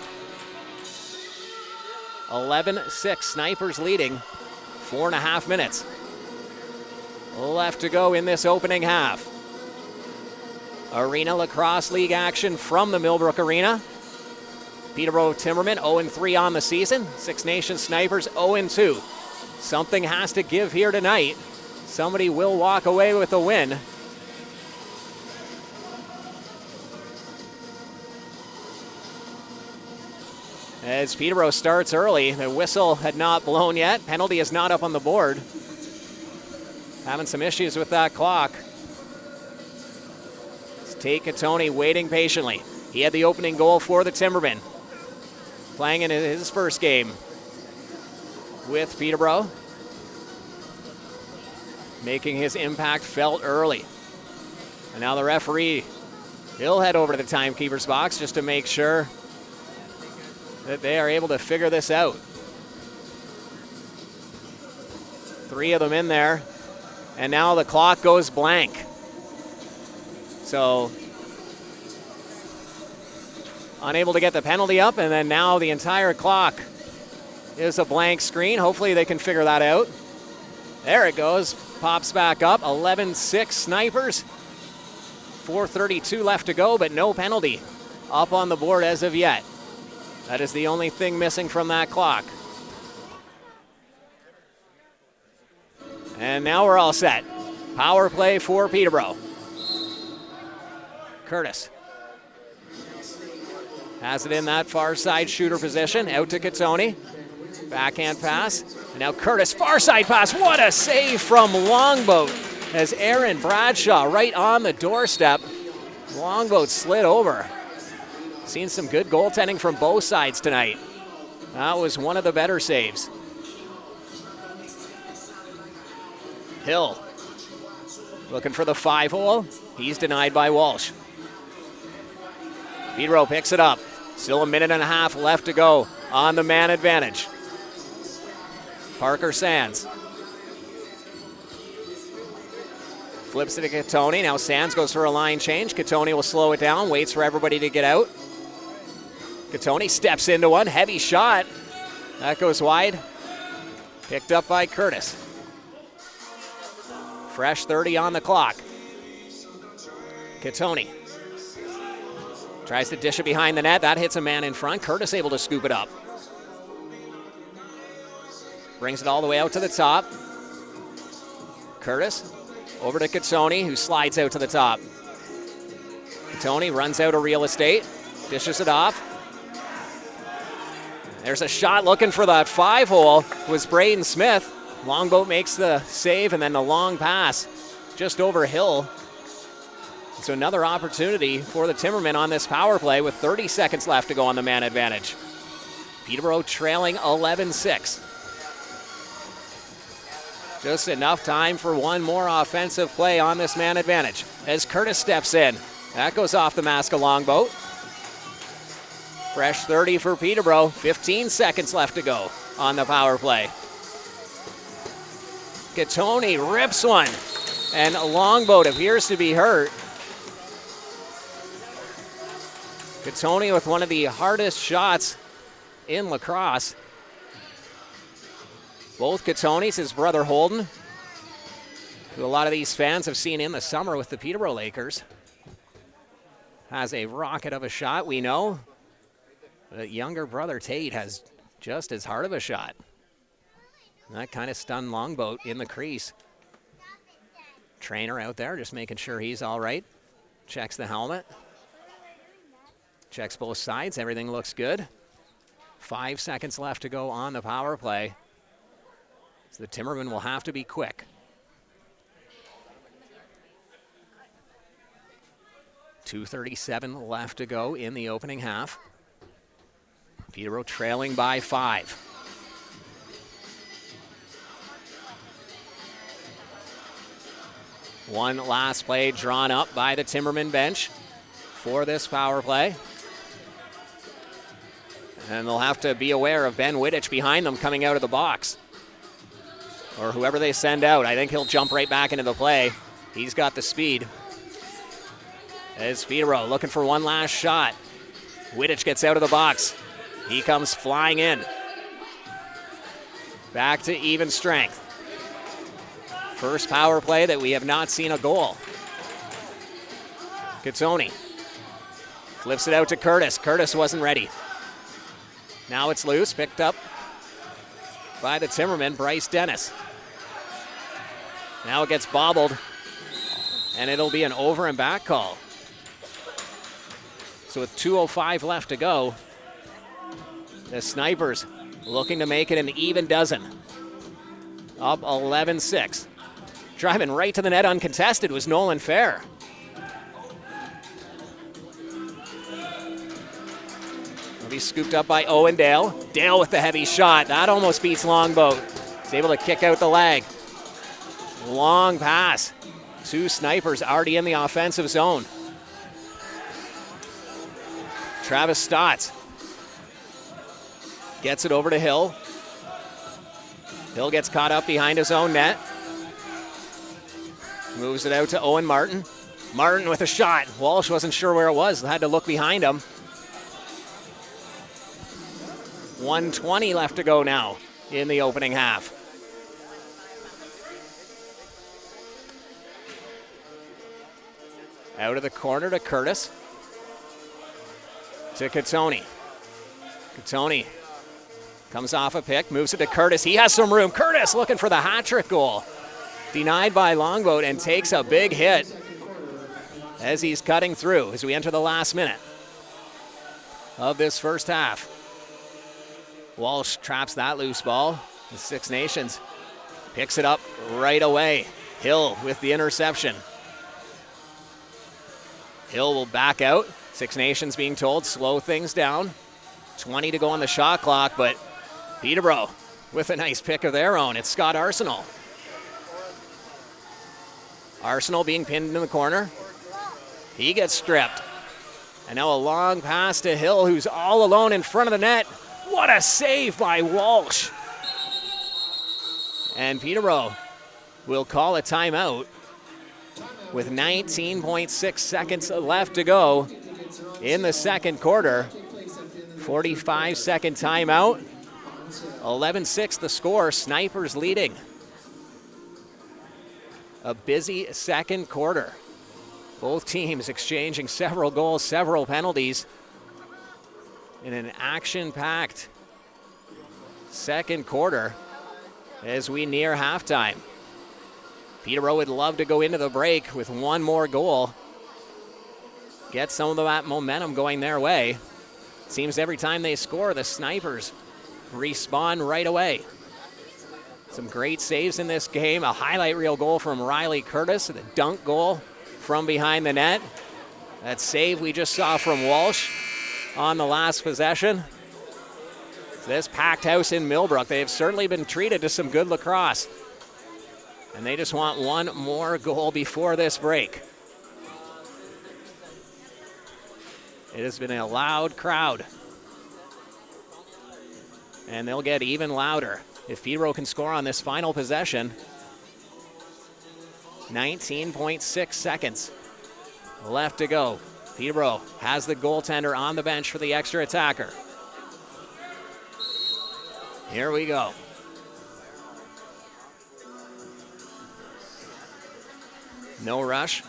11-6, Snipers leading, 4.5 minutes left to go in this opening half. Arena Lacrosse League action from the Millbrook Arena. Peterborough Timbermen 0-3 on the season. Six Nations Snipers 0-2. Something has to give here tonight. Somebody will walk away with a win. As Peterborough starts early, the whistle had not blown yet. Penalty is not up on the board. Having some issues with that clock. It's Tate Catoni waiting patiently. He had the opening goal for the Timbermen. Playing in his first game with Peterborough. Making his impact felt early. And now the referee, he'll head over to the timekeeper's box just to make sure that they are able to figure this out. 3 of them in there. And now the clock goes blank. So, unable to get the penalty up, and then now the entire clock is a blank screen. Hopefully they can figure that out. There it goes, pops back up, 11-6 Snipers. 4:32 left to go, but no penalty up on the board as of yet. That is the only thing missing from that clock. And now we're all set. Power play for Peterborough. Curtis has it in that far side shooter position. Out to Catoni. Backhand pass. And now Curtis, far side pass. What a save from Longboat as Aaron Bradshaw right on the doorstep. Longboat slid over. Seen some good goaltending from both sides tonight. That was one of the better saves. Hill looking for the 5-hole. He's denied by Walsh. Peterborough picks it up. Still a minute and a half left to go on the man advantage. Parker Sands. Flips it to Catoni. Now Sands goes for a line change. Catoni will slow it down, waits for everybody to get out. Catoni steps into one. Heavy shot. That goes wide. Picked up by Curtis. Fresh 30 on the clock. Catoni tries to dish it behind the net. That hits a man in front. Curtis able to scoop it up. Brings it all the way out to the top. Curtis over to Catoni, who slides out to the top. Catoni runs out of real estate. Dishes it off. There's a shot looking for that 5-hole. Was Braden Smith. Longboat makes the save, and then the long pass just over Hill. So another opportunity for the Timbermen on this power play with 30 seconds left to go on the man advantage. Peterborough trailing 11-6. Just enough time for one more offensive play on this man advantage as Curtis steps in. That goes off the mask of Longboat. Fresh 30 for Peterborough. 15 seconds left to go on the power play. Gattoni rips one, and Longboat appears to be hurt. Gattoni with one of the hardest shots in lacrosse. Both Gattonis, his brother Holden, who a lot of these fans have seen in the summer with the Peterborough Lakers, has a rocket of a shot, we know. The younger brother Tate has just as hard of a shot. And that kind of stunned Longboat in the crease. Trainer out there just making sure he's all right. Checks the helmet. Checks both sides. Everything looks good. 5 seconds left to go on the power play. So the Timbermen will have to be quick. .237 left to go in the opening half. Peterborough trailing by 5. One last play drawn up by the Timbermen bench for this power play. And they'll have to be aware of Ben Wittich behind them coming out of the box. Or whoever they send out. I think he'll jump right back into the play. He's got the speed. As Peterborough looking for one last shot. Wittich gets out of the box. He comes flying in. Back to even strength. First power play that we have not seen a goal. Gattoni flips it out to Curtis. Curtis wasn't ready. Now it's loose, picked up by the Timberman, Bryce Dennis. Now it gets bobbled, and it'll be an over and back call. So with 2:05 left to go, the Snipers looking to make it an even dozen. Up 11-6. Driving right to the net uncontested was Nolan Fair. Will be scooped up by Owen Dale. Dale with the heavy shot. That almost beats Longboat. He's able to kick out the leg. Long pass. Two Snipers already in the offensive zone. Travis Stotts gets it over to Hill. Hill gets caught up behind his own net. Moves it out to Owen Martin. Martin with a shot. Walsh wasn't sure where it was. Had to look behind him. 1:20 left to go now in the opening half. Out of the corner to Curtis. To Gattoni. Gattoni comes off a pick, moves it to Curtis. He has some room. Curtis looking for the hat-trick goal. Denied by Longboat and takes a big hit as he's cutting through as we enter the last minute of this first half. Walsh traps that loose ball. The Six Nations picks it up right away. Hill with the interception. Hill will back out. Six Nations being told slow things down. 20 to go on the shot clock, but Peterborough with a nice pick of their own. It's Scott Arsenal. Arsenal being pinned in the corner. He gets stripped. And now a long pass to Hill, who's all alone in front of the net. What a save by Walsh. And Peterborough will call a timeout with 19.6 seconds left to go in the second quarter. 45-second timeout. 11-6 the score. Snipers leading. A busy second quarter. Both teams exchanging several goals, several penalties in an action-packed second quarter as we near halftime. Peterborough would love to go into the break with one more goal. get some of that momentum going their way. Seems every time they score, the Snipers respawn right away. Some great saves in this game. A highlight reel goal from Riley Curtis, the dunk goal from behind the net. That save we just saw from Walsh on the last possession. This packed house in Millbrook, they have certainly been treated to some good lacrosse. And they just want one more goal before this break. It has been a loud crowd. And they'll get even louder if Peterborough can score on this final possession. 19.6 seconds left to go. Peterborough has the goaltender on the bench for the extra attacker. Here we go. No rush.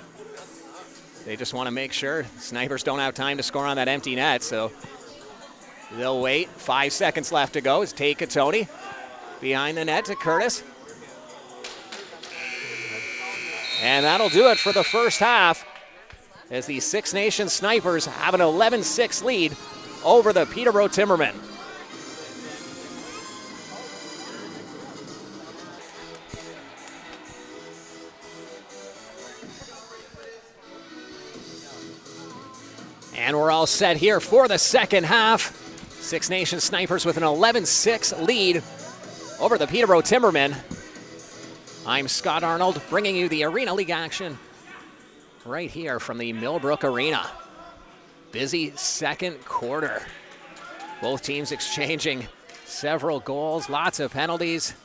They just want to make sure Snipers don't have time to score on that empty net, so they'll wait. 5 seconds left to go. It's Tate Katoni behind the net to Curtis. And that'll do it for the first half as the Six Nations Snipers have an 11-6 lead over the Peterborough Timbermen. And we're all set here for the second half. Six Nations Snipers with an 11-6 lead over the Peterborough Timbermen. I'm Scott Arnold, bringing you the Arena League action right here from the Millbrook Arena. Busy second quarter. Both teams exchanging several goals, lots of penalties.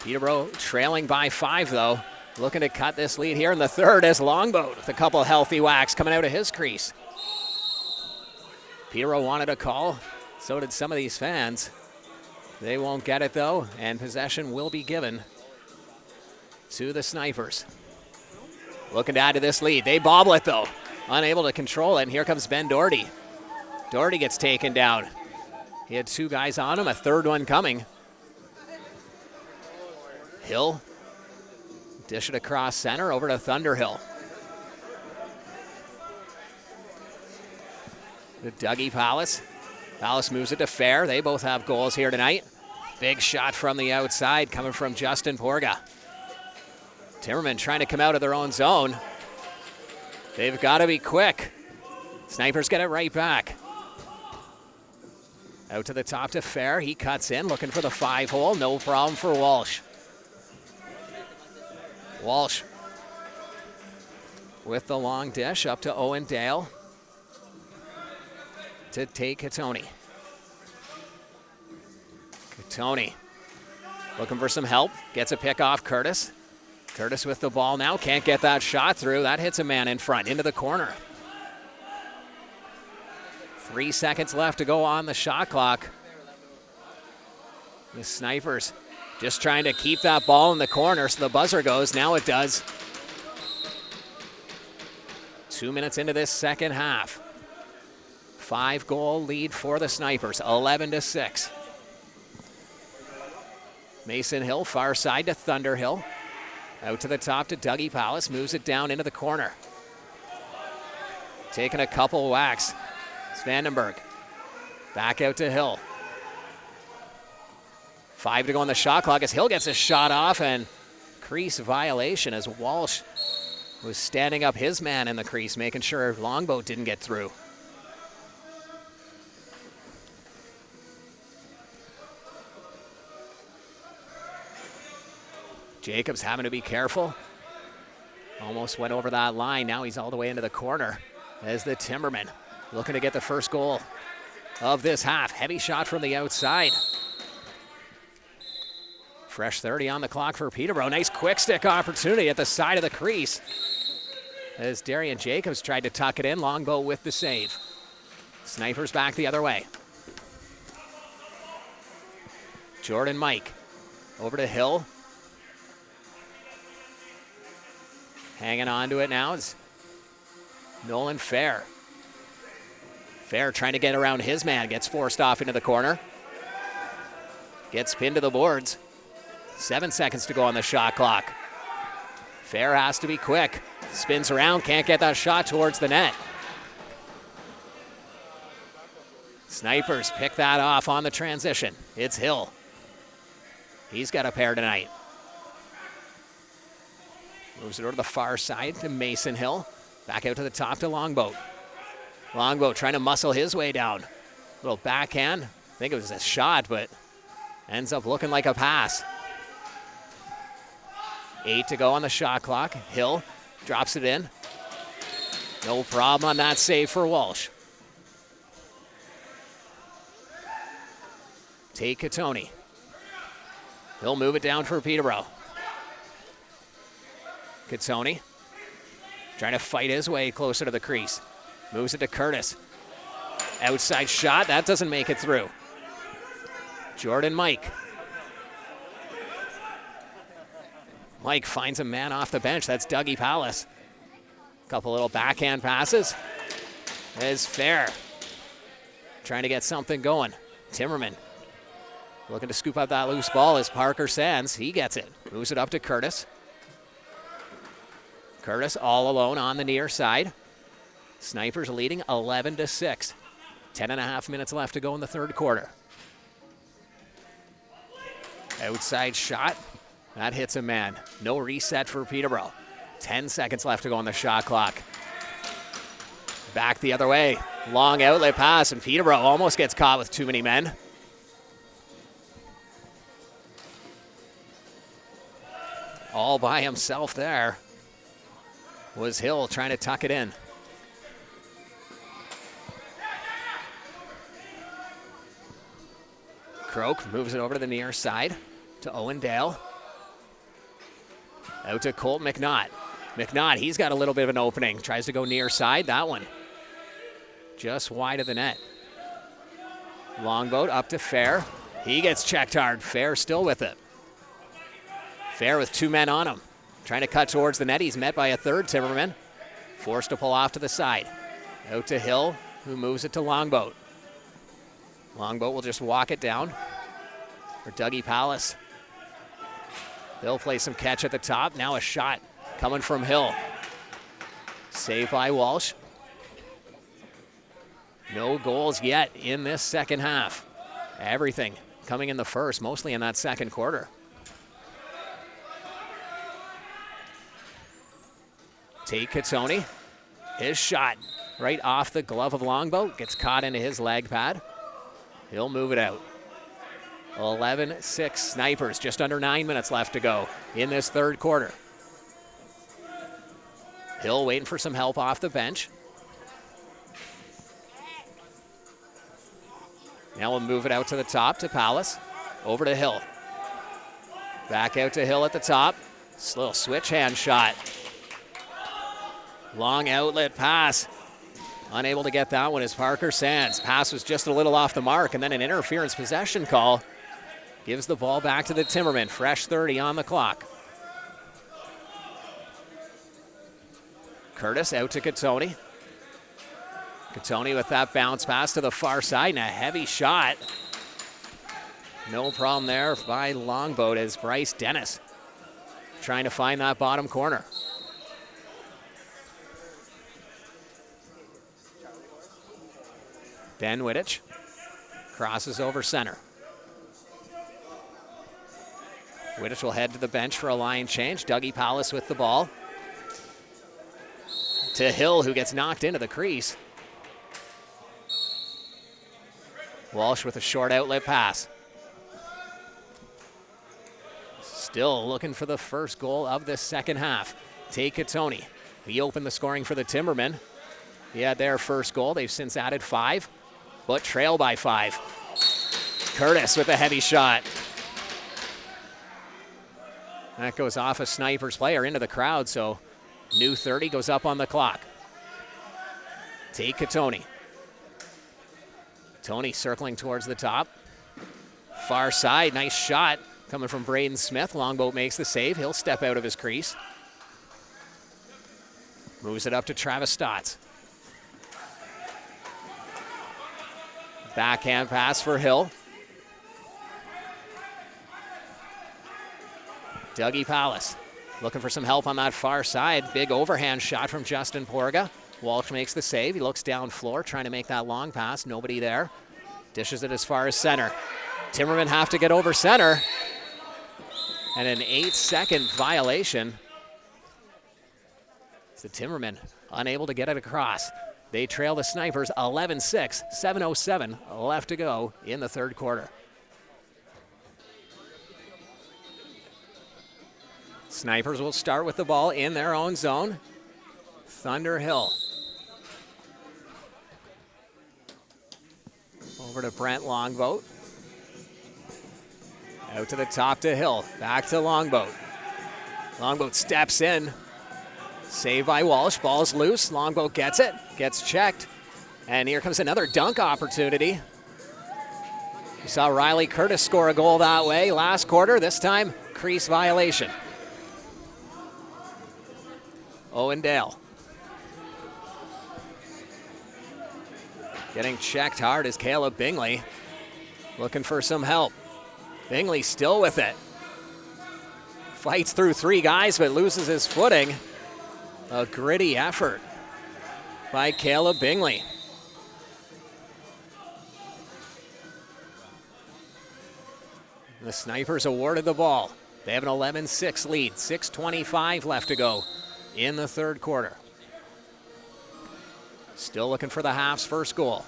Peterborough trailing by 5, though. Looking to cut this lead here in the third as Longboat with a couple healthy whacks coming out of his crease. Peterborough wanted a call, so did some of these fans. They won't get it though, and possession will be given to the Snipers. Looking to add to this lead. They bobble it though, unable to control it, and here comes Ben Doherty. Doherty gets taken down. He had 2 guys on him, a third one coming. Hill. Dish it across center over to Thunderhill. To Dougie Palace. Palace moves it to Fair. They both have goals here tonight. Big shot from the outside coming from Justin Porga. Timmerman trying to come out of their own zone. They've got to be quick. Snipers get it right back. Out to the top to Fair. He cuts in, looking for the 5-hole. No problem for Walsh. Walsh with the long dish up to Owen Dale. To Tate Katoni. Katoni looking for some help. Gets a pick off Curtis. Curtis with the ball now. Can't get that shot through. That hits a man in front into the corner. 3 seconds left to go on the shot clock. The Snipers just trying to keep that ball in the corner so the buzzer goes. Now it does. 2 minutes into this second half. 5-goal lead for the Snipers, 11-6. Mason Hill, far side to Thunderhill. Out to the top to Dougie Palace, moves it down into the corner. Taking a couple whacks. Vandenberg. Back out to Hill. 5 to go on the shot clock as Hill gets a shot off, and crease violation as Walsh was standing up his man in the crease, making sure Longboat didn't get through. Jacobs having to be careful. Almost went over that line. Now he's all the way into the corner as the Timbermen looking to get the first goal of this half. Heavy shot from the outside. Fresh 30 on the clock for Peterborough. Nice quick stick opportunity at the side of the crease as Darian Jacobs tried to tuck it in. Longbow with the save. Snipers back the other way. Jordan Mike over to Hill. Hanging on to it now is Nolan Fair. Fair trying to get around his man. Gets forced off into the corner. Gets pinned to the boards. 7 seconds to go on the shot clock. Fair has to be quick. Spins around, can't get that shot towards the net. Snipers pick that off on the transition. It's Hill. He's got a pair tonight. Moves it over to the far side to Mason Hill. Back out to the top to Longboat. Longboat trying to muscle his way down. Little backhand. I think it was a shot, but ends up looking like a pass. 8 to go on the shot clock. Hill drops it in. No problem on that save for Walsh. Tate Katoni. He'll move it down for Peterborough. Katoni trying to fight his way closer to the crease. Moves it to Curtis. Outside shot, that doesn't make it through. Jordan Mike. Mike finds a man off the bench. That's Dougie Palace. Couple little backhand passes. Is fair. Trying to get something going. Timmerman looking to scoop up that loose ball as Parker Sands. He gets it. Moves it up to Curtis. Curtis all alone on the near side. Snipers leading 11-6. 10.5 minutes left to go in the third quarter. Outside shot. That hits a man. No reset for Peterborough. 10 seconds left to go on the shot clock. Back the other way. Long outlet pass, and Peterborough almost gets caught with too many men. All by himself there was Hill trying to tuck it in. Croak moves it over to the near side to Owen Dale. Out to Colt McNaught. McNaught, he's got a little bit of an opening. Tries to go near side. That one just wide of the net. Longboat up to Fair. He gets checked hard. Fair still with it. Fair with 2 men on him. Trying to cut towards the net. He's met by a third Timmerman. Forced to pull off to the side. Out to Hill, who moves it to Longboat. Longboat will just walk it down for Dougie Palace. They'll play some catch at the top. Now a shot coming from Hill. Saved by Walsh. No goals yet in this second half. Everything coming in the first, mostly in that second quarter. Tate Katoni, his shot right off the glove of Longboat, gets caught into his leg pad. He'll move it out. 11-6 Snipers, just under 9 minutes left to go in this third quarter. Hill waiting for some help off the bench. Now we'll move it out to the top to Palace. Over to Hill. Back out to Hill at the top. Little switch hand shot. Long outlet pass. Unable to get that one is Parker Sands. Pass was just a little off the mark, and then an interference possession call gives the ball back to the Timmermen. Fresh 30 on the clock. Curtis out to Katoni. Katoni with that bounce pass to the far side and a heavy shot. No problem there by Longboat as Bryce Dennis trying to find that bottom corner. Ben Wittich crosses over center. Wittich will head to the bench for a line change. Dougie Palace with the ball. To Hill, who gets knocked into the crease. Walsh with a short outlet pass. Still looking for the first goal of the second half. Tate Katoni. He opened the scoring for the Timbermen. He had their first goal. They've since added 5, but trail by 5. Curtis with a heavy shot. That goes off a Snipers player into the crowd, so new 30 goes up on the clock. Tate Katoni. Tony circling towards the top. Far side, nice shot coming from Braden Smith. Longboat makes the save. He'll step out of his crease. Moves it up to Travis Stotts. Backhand pass for Hill. Dougie Palace. Looking for some help on that far side. Big overhand shot from Justin Porga. Walsh makes the save. He looks down floor, trying to make that long pass. Nobody there. Dishes it as far as center. Timmermen have to get over center. And an 8-second violation. It's the Timmermen unable to get it across. They trail the Snipers 11-6, 7:07 left to go in the third quarter. Snipers will start with the ball in their own zone. Thunderhill. Over to Brent Longboat. Out to the top to Hill. Back to Longboat. Longboat steps in. Saved by Walsh. Ball's loose. Longboat gets it. Gets checked. And here comes another dunk opportunity. We saw Riley Curtis score a goal that way last quarter. This time, crease violation. Owen Dale. Getting checked hard is Caleb Bingley. Looking for some help. Bingley still with it. Fights through three guys but loses his footing. A gritty effort by Caleb Bingley. The Snipers awarded the ball. They have an 11-6 lead. 6:25 left to go in the third quarter. Still looking for the Half's first goal.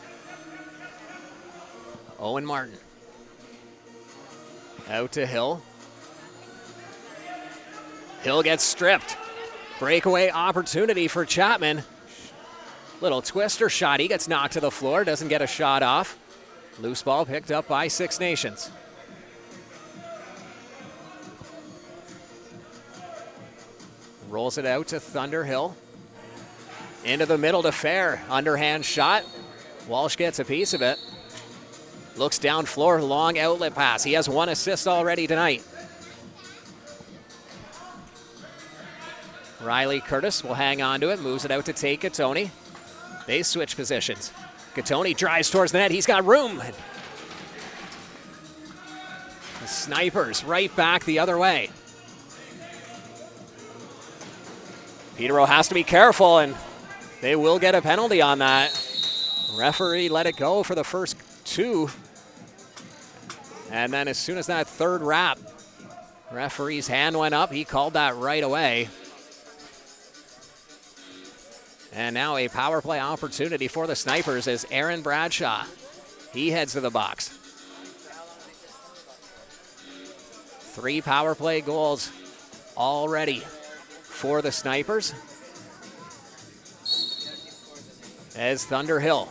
Owen Martin. Out to Hill. Hill gets stripped. Breakaway opportunity for Chapman. Little twister shot. He gets knocked to the floor. Doesn't get a shot off. Loose ball picked up by Six Nations. Rolls it out to Thunderhill. Into the middle to Fair. Underhand shot. Walsh gets a piece of it. Looks down floor. Long outlet pass. He has one assist already tonight. Riley Curtis will hang on to it. Moves it out to Tate Gattoni. They switch positions. Gattoni drives towards the net. He's got room. The Snipers right back the other way. Peterborough has to be careful, and they will get a penalty on that. Referee let it go for the first two. And then as soon as that third wrap, referee's hand went up. He called that right away. And now a power play opportunity for the Snipers as Aaron Bradshaw, he heads to the box. 3 power play goals already for the Snipers. As Thunderhill.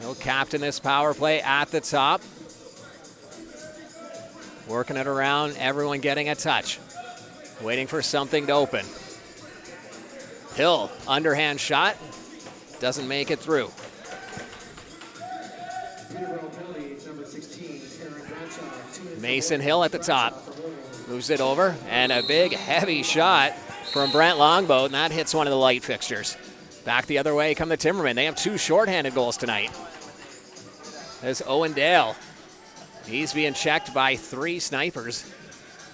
He'll captain this power play at the top. Working it around, everyone getting a touch. Waiting for something to open. Hill, underhand shot. Doesn't make it through. Mason Hill at the top. Moves it over, and a big, heavy shot from Brent Longboat, and that hits one of the light fixtures. Back the other way come the Timbermen. They have 2 shorthanded goals tonight. There's Owen Dale. He's being checked by 3 Snipers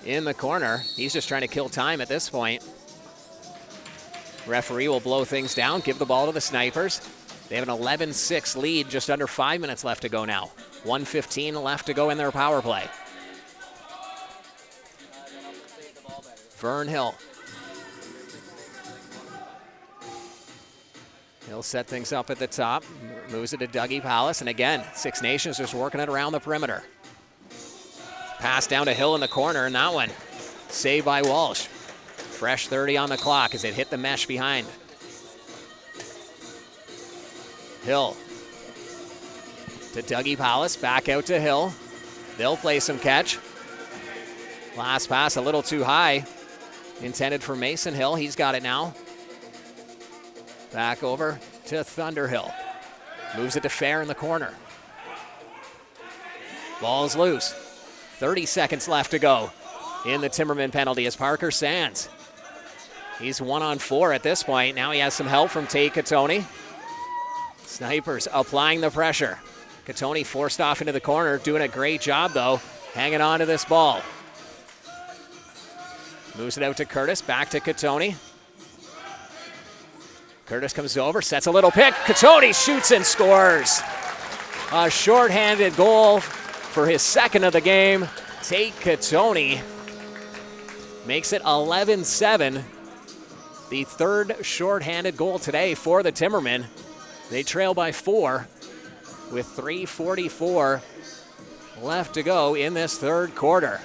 in the corner. He's just trying to kill time at this point. Referee will blow things down, give the ball to the Snipers. They have an 11-6 lead, just under 5 minutes left to go now. 1:15 left to go in their power play. Vern Hill. He'll set things up at the top, moves it to Dougie Palace, and again, Six Nations just working it around the perimeter. Pass down to Hill in the corner, and that one saved by Walsh. Fresh 30 on the clock as it hit the mesh behind. Hill to Dougie Palace, back out to Hill. They'll play some catch. Last pass a little too high. Intended for Mason Hill. He's got it now. Back over to Thunderhill. Moves it to Fair in the corner. Ball's loose. 30 seconds left to go in the Timberman penalty as Parker Sands. He's 1-on-4 at this point. Now he has some help from Tate Gattoni. Snipers applying the pressure. Gattoni forced off into the corner, doing a great job though, hanging on to this ball. Moves it out to Curtis, back to Catoni. Curtis comes over, sets a little pick. Catoni shoots and scores. A shorthanded goal for his second of the game. Tate Catoni makes it 11-7. The third shorthanded goal today for the Timbermen. They trail by 4 with 3:44 left to go in this third quarter.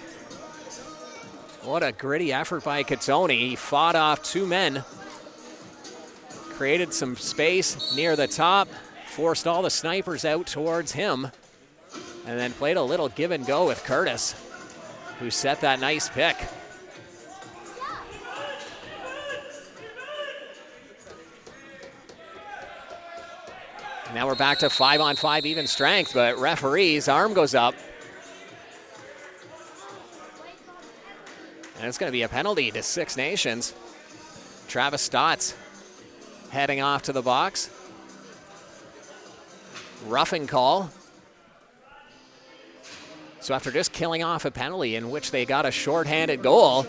What a gritty effort by Catoni. He fought off 2 men, created some space near the top, forced all the snipers out towards him, and then played a little give and go with Curtis, who set that nice pick. Now we're back to 5-on-5 even strength, but referee's arm goes up. And it's going to be a penalty to Six Nations. Travis Stotts heading off to the box. Roughing call. So after just killing off a penalty in which they got a shorthanded goal,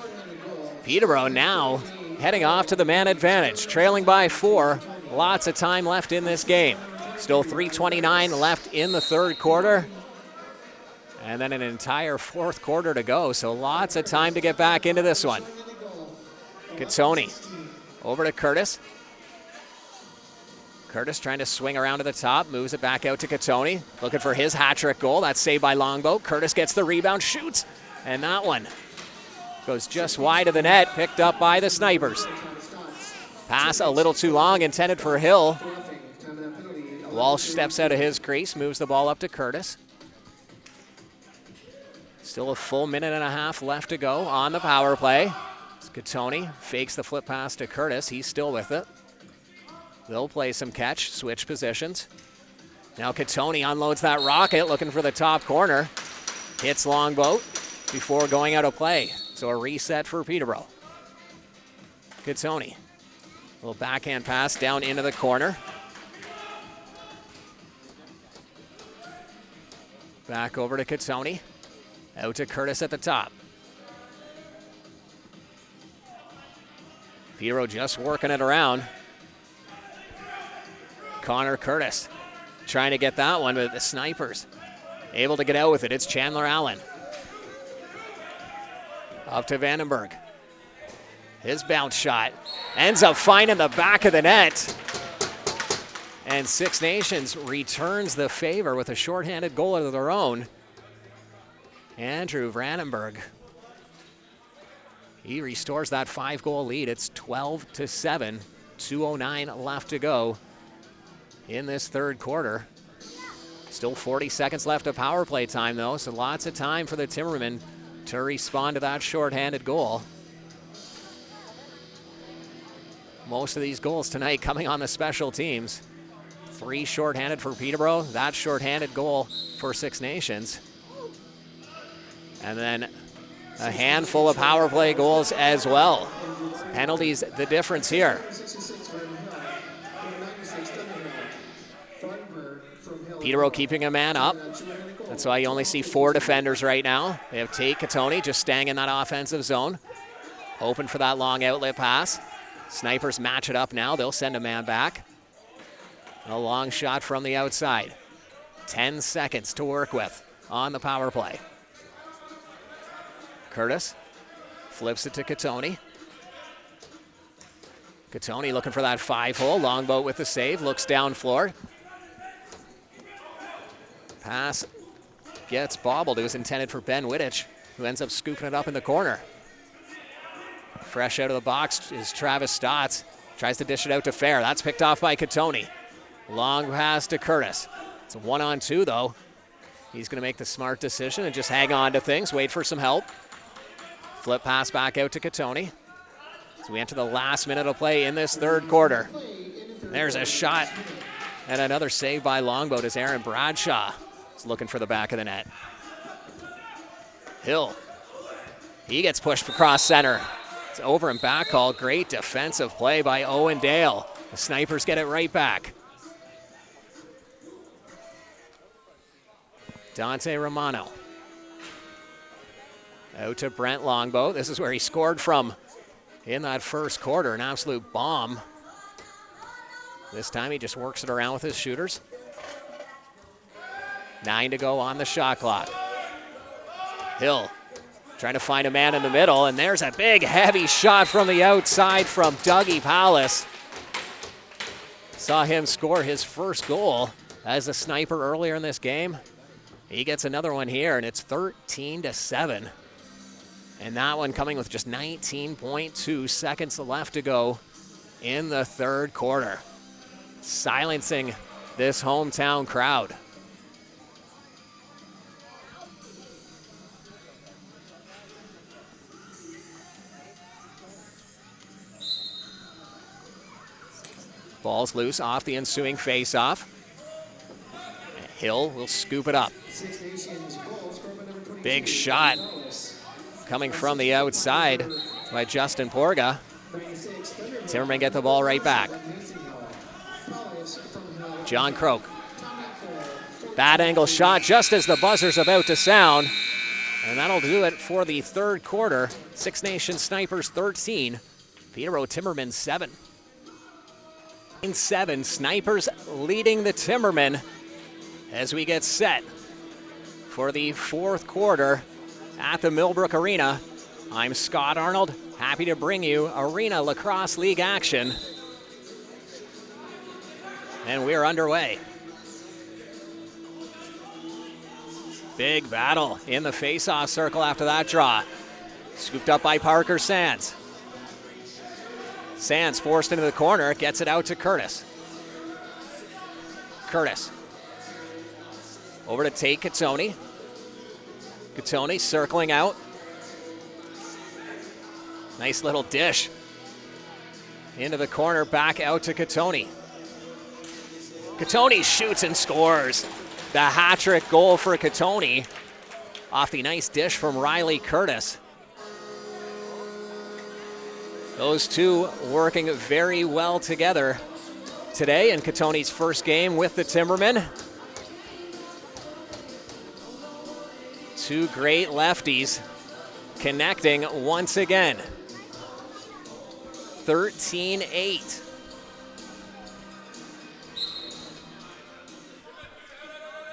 Peterborough now heading off to the man advantage, trailing by 4. Lots of time left in this game. Still 3:29 left in the third quarter. And then an entire fourth quarter to go, so lots of time to get back into this one. Catoni over to Curtis. Curtis trying to swing around to the top, moves it back out to Catoni, looking for his hat-trick goal. That's saved by Longboat. Curtis gets the rebound, shoots, and that one goes just wide of the net, picked up by the snipers. Pass a little too long, intended for Hill. Walsh steps out of his crease, moves the ball up to Curtis. Still a full minute and a half left to go on the power play. Catoni fakes the flip pass to Curtis. He's still with it. They'll play some catch, switch positions. Now Catoni unloads that rocket, looking for the top corner. Hits Longboat before going out of play. So a reset for Peterborough. Catoni. Little backhand pass down into the corner. Back over to Catoni. Out to Curtis at the top. Peterborough just working it around. Connor Curtis trying to get that one, but the snipers able to get out with it. It's Chandler Allen. Up to Vandenberg. His bounce shot ends up finding the back of the net. And Six Nations returns the favor with a shorthanded goal of their own. Andrew Vandenberg. He restores that 5-goal lead. It's 12-7. 2:09 left to go in this third quarter. Still 40 seconds left of power play time, though, so lots of time for the Timbermen to respond to that shorthanded goal. Most of these goals tonight coming on the special teams. 3 shorthanded for Peterborough. That shorthanded goal for Six Nations. And then a handful of power play goals as well. Penalties, the difference here. Peterborough keeping a man up. That's why you only see 4 defenders right now. They have Tate Catoni just staying in that offensive zone. Hoping for that long outlet pass. Snipers match it up now. They'll send a man back. A long shot from the outside. 10 seconds to work with on the power play. Curtis flips it to Catoni. Catoni looking for that 5-hole. Longboat with the save. Looks down floor. Pass gets bobbled. It was intended for Ben Wittich, who ends up scooping it up in the corner. Fresh out of the box is Travis Stotts. Tries to dish it out to Fair. That's picked off by Catoni. Long pass to Curtis. It's a 1-on-2, though. He's going to make the smart decision and just hang on to things, wait for some help. Flip pass back out to Catoni. So we enter the last minute of play in this third quarter. There's a shot and another save by Longboat as Aaron Bradshaw is looking for the back of the net. Hill. He gets pushed across center. It's over and back call. Great defensive play by Owen Dale. The snipers get it right back. Dante Romano. Out to Brent Longboat. This is where he scored from in that first quarter. An absolute bomb. This time he just works it around with his shooters. 9 to go on the shot clock. Hill trying to find a man in the middle, and there's a big, heavy shot from the outside from Dougie Palace. Saw him score his first goal as a sniper earlier in this game. He gets another one here, and it's 13-7. And that one coming with just 19.2 seconds left to go in the third quarter. Silencing this hometown crowd. Ball's loose off the ensuing face-off. Hill will scoop it up. Big shot coming from the outside by Justin Porga. Timbermen get the ball right back. John Croak. Bad angle shot just as the buzzer's about to sound. And that'll do it for the third quarter. Six Nations Snipers 13, Peterborough Timbermen 7. In 7, Snipers leading the Timbermen as we get set for the fourth quarter at the Millbrook Arena. I'm Scott Arnold, happy to bring you Arena Lacrosse League action. And we're underway. Big battle in the face-off circle after that draw. Scooped up by Parker Sands. Sands forced into the corner, gets it out to Curtis. Curtis. Over to Tate Katoni. Katoni circling out. Nice little dish. Into the corner, back out to Katoni. Katoni shoots and scores. The hat-trick goal for Katoni off the nice dish from Riley Curtis. Those two working very well together today in Katoni's first game with the Timbermen. Two great lefties connecting once again. 13-8.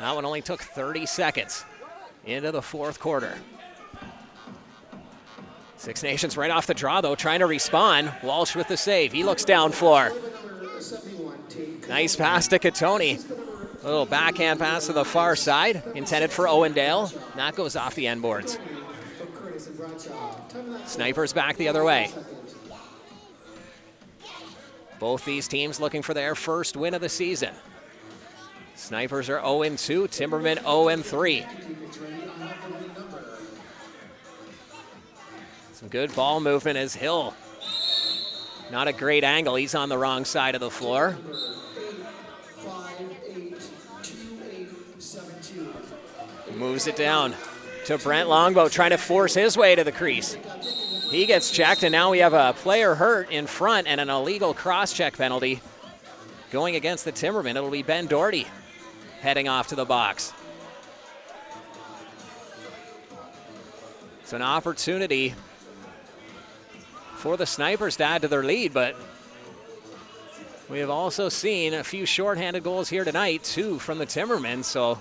That one only took 30 seconds into the fourth quarter. Six Nations right off the draw, though, trying to respond. Walsh with the save. He looks down floor. Nice pass to Katoni. A little backhand pass to the far side, intended for Owendale. That goes off the end boards. Snipers back the other way. Both these teams looking for their first win of the season. Snipers are 0-2, Timbermen 0-3. Some good ball movement as Hill. Not a great angle, he's on the wrong side of the floor. Moves it down to Brent Longboat, trying to force his way to the crease. He gets checked, and now we have a player hurt in front and an illegal cross-check penalty going against the Timbermen. It'll be Ben Doherty heading off to the box. It's an opportunity for the Snipers to add to their lead, but we have also seen a few shorthanded goals here tonight, 2 from the Timbermen, so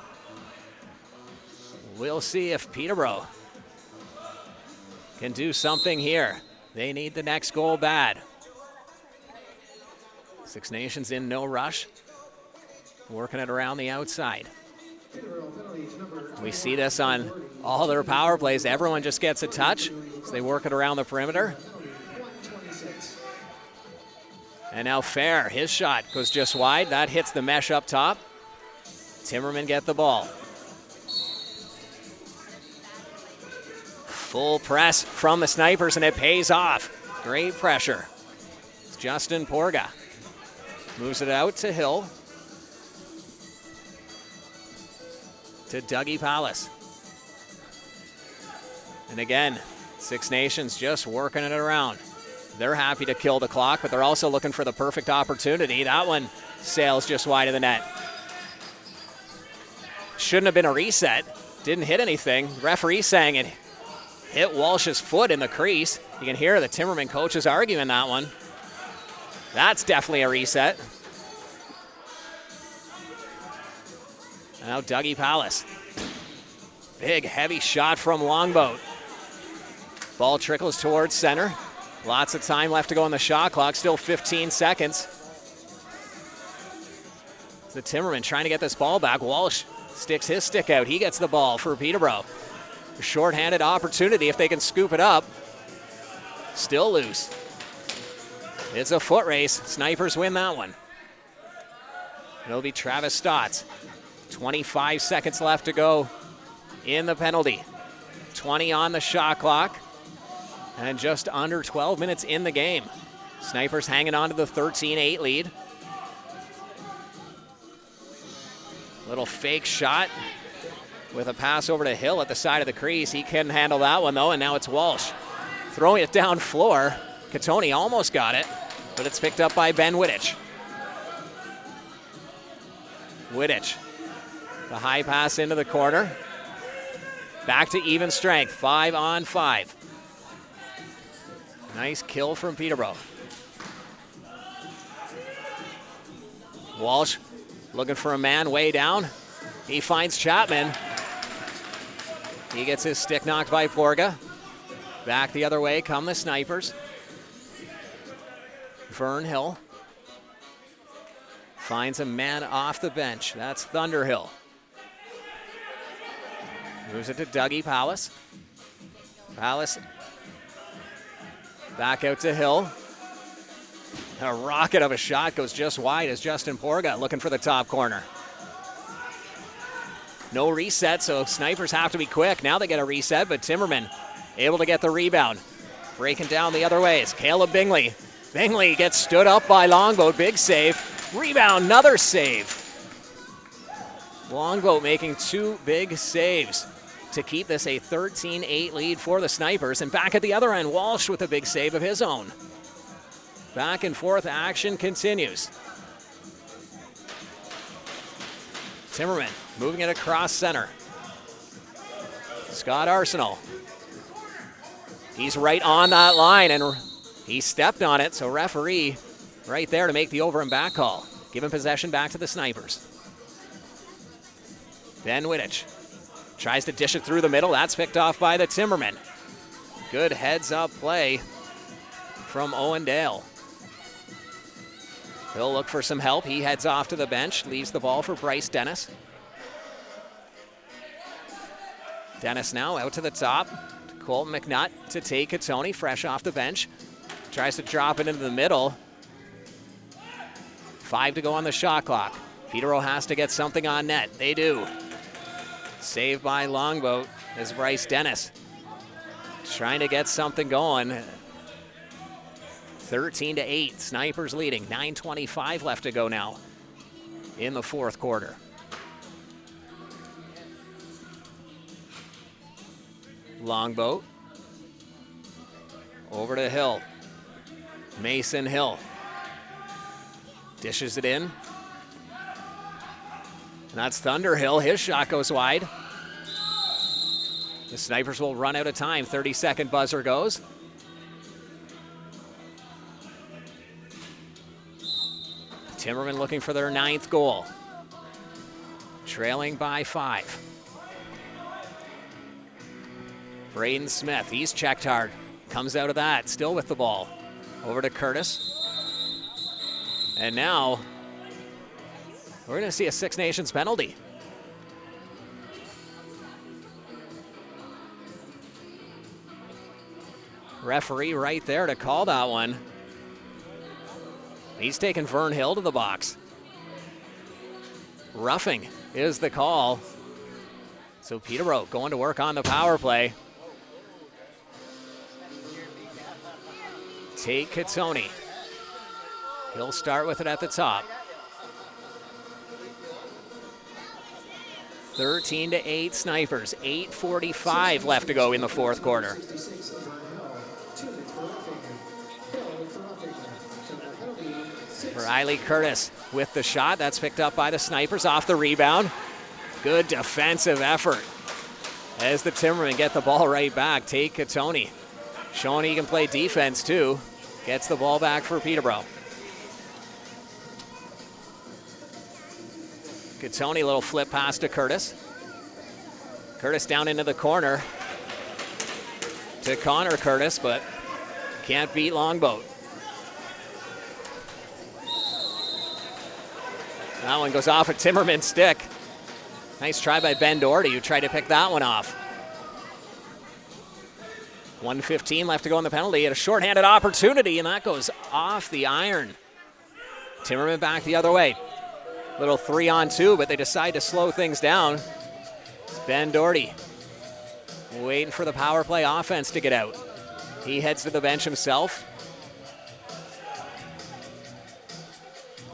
we'll see if Peterborough can do something here. They need the next goal bad. Six Nations in no rush, working it around the outside. We see this on all their power plays. Everyone just gets a touch as they work it around the perimeter. And now Fair, his shot goes just wide. That hits the mesh up top. Timbermen get the ball. Full press from the Snipers, and it pays off. Great pressure. It's Justin Porga. Moves it out to Hill. To Dougie Palace. And again, Six Nations just working it around. They're happy to kill the clock, but they're also looking for the perfect opportunity. That one sails just wide of the net. Shouldn't have been a reset. Didn't hit anything. Referee saying it hit Walsh's foot in the crease. You can hear the Timberman coaches arguing that one. That's definitely a reset. Now Dougie Palace. Big, heavy shot from Longboat. Ball trickles towards center. Lots of time left to go on the shot clock. Still 15 seconds. The Timberman trying to get this ball back. Walsh sticks his stick out. He gets the ball for Peterborough. A shorthanded opportunity if they can scoop it up. Still loose. It's a foot race. Snipers win that one. It'll be Travis Stotts. 25 seconds left to go in the penalty. 20 on the shot clock. And just under 12 minutes in the game. Snipers hanging on to the 13-8 lead. Little fake shot with a pass over to Hill at the side of the crease. He couldn't handle that one, though, and now it's Walsh. Throwing it down floor. Katoni almost got it, but it's picked up by Ben Wittich. Wittich, the high pass into the corner. Back to even strength, 5-on-5. Nice kill from Peterborough. Walsh looking for a man way down. He finds Chapman. He gets his stick knocked by Porga. Back the other way come the Snipers. Vern Hill finds a man off the bench. That's Thunderhill. Moves it to Dougie Palace. Palace back out to Hill. A rocket of a shot goes just wide as Justin Porga looking for the top corner. No reset, so Snipers have to be quick. Now they get a reset, but Timberman able to get the rebound. Breaking down the other way is Caleb Bingley. Bingley gets stood up by Longboat. Big save. Rebound, another save. Longboat making two big saves to keep this a 13-8 lead for the Snipers. And back at the other end, Walsh with a big save of his own. Back and forth action continues. Timberman moving it across center. Scott Arsenal. He's right on that line, and he stepped on it, so referee right there to make the over and back call. Giving possession back to the Snipers. Ben Wittich tries to dish it through the middle. That's picked off by the Timbermen. Good heads-up play from Owen Dale. He'll look for some help. He heads off to the bench, leaves the ball for Bryce Dennis. Dennis now out to the top. Colton McNutt to take Katoni, fresh off the bench. Tries to drop it into the middle. 5 to go on the shot clock. Peterborough has to get something on net. They do. Saved by Longboat as Bryce Dennis trying to get something going. 13-8, Snipers leading. 9:25 left to go now in the fourth quarter. Longboat over to Hill. Mason Hill dishes it in. And that's Thunderhill. His shot goes wide. The Snipers will run out of time. 30-second buzzer goes. Timberman looking for their 9th goal. Trailing by 5. Braden Smith, he's checked hard. Comes out of that, still with the ball. Over to Curtis. And now, we're going to see a Six Nations penalty. Referee right there to call that one. He's taking Vern Hill to the box. Roughing is the call. So Peterborough going to work on the power play. Tate Katoni. He'll start with it at the top. 13-8 Snipers. 8:45 left to go in the fourth quarter. Riley Curtis with the shot. That's picked up by the Snipers off the rebound. Good defensive effort as the Timbermen get the ball right back. Tate Katoni showing he can play defense too. Gets the ball back for Peterborough. Katoni, little flip pass to Curtis. Curtis down into the corner to Connor Curtis, but can't beat Longboat. That one goes off a Timberman stick. Nice try by Ben Doherty, who tried to pick that one off. 1:15 left to go in the penalty. A shorthanded opportunity, and that goes off the iron. Timberman back the other way. Little 3-on-2, but they decide to slow things down. It's Ben Doherty waiting for the power play offense to get out. He heads to the bench himself.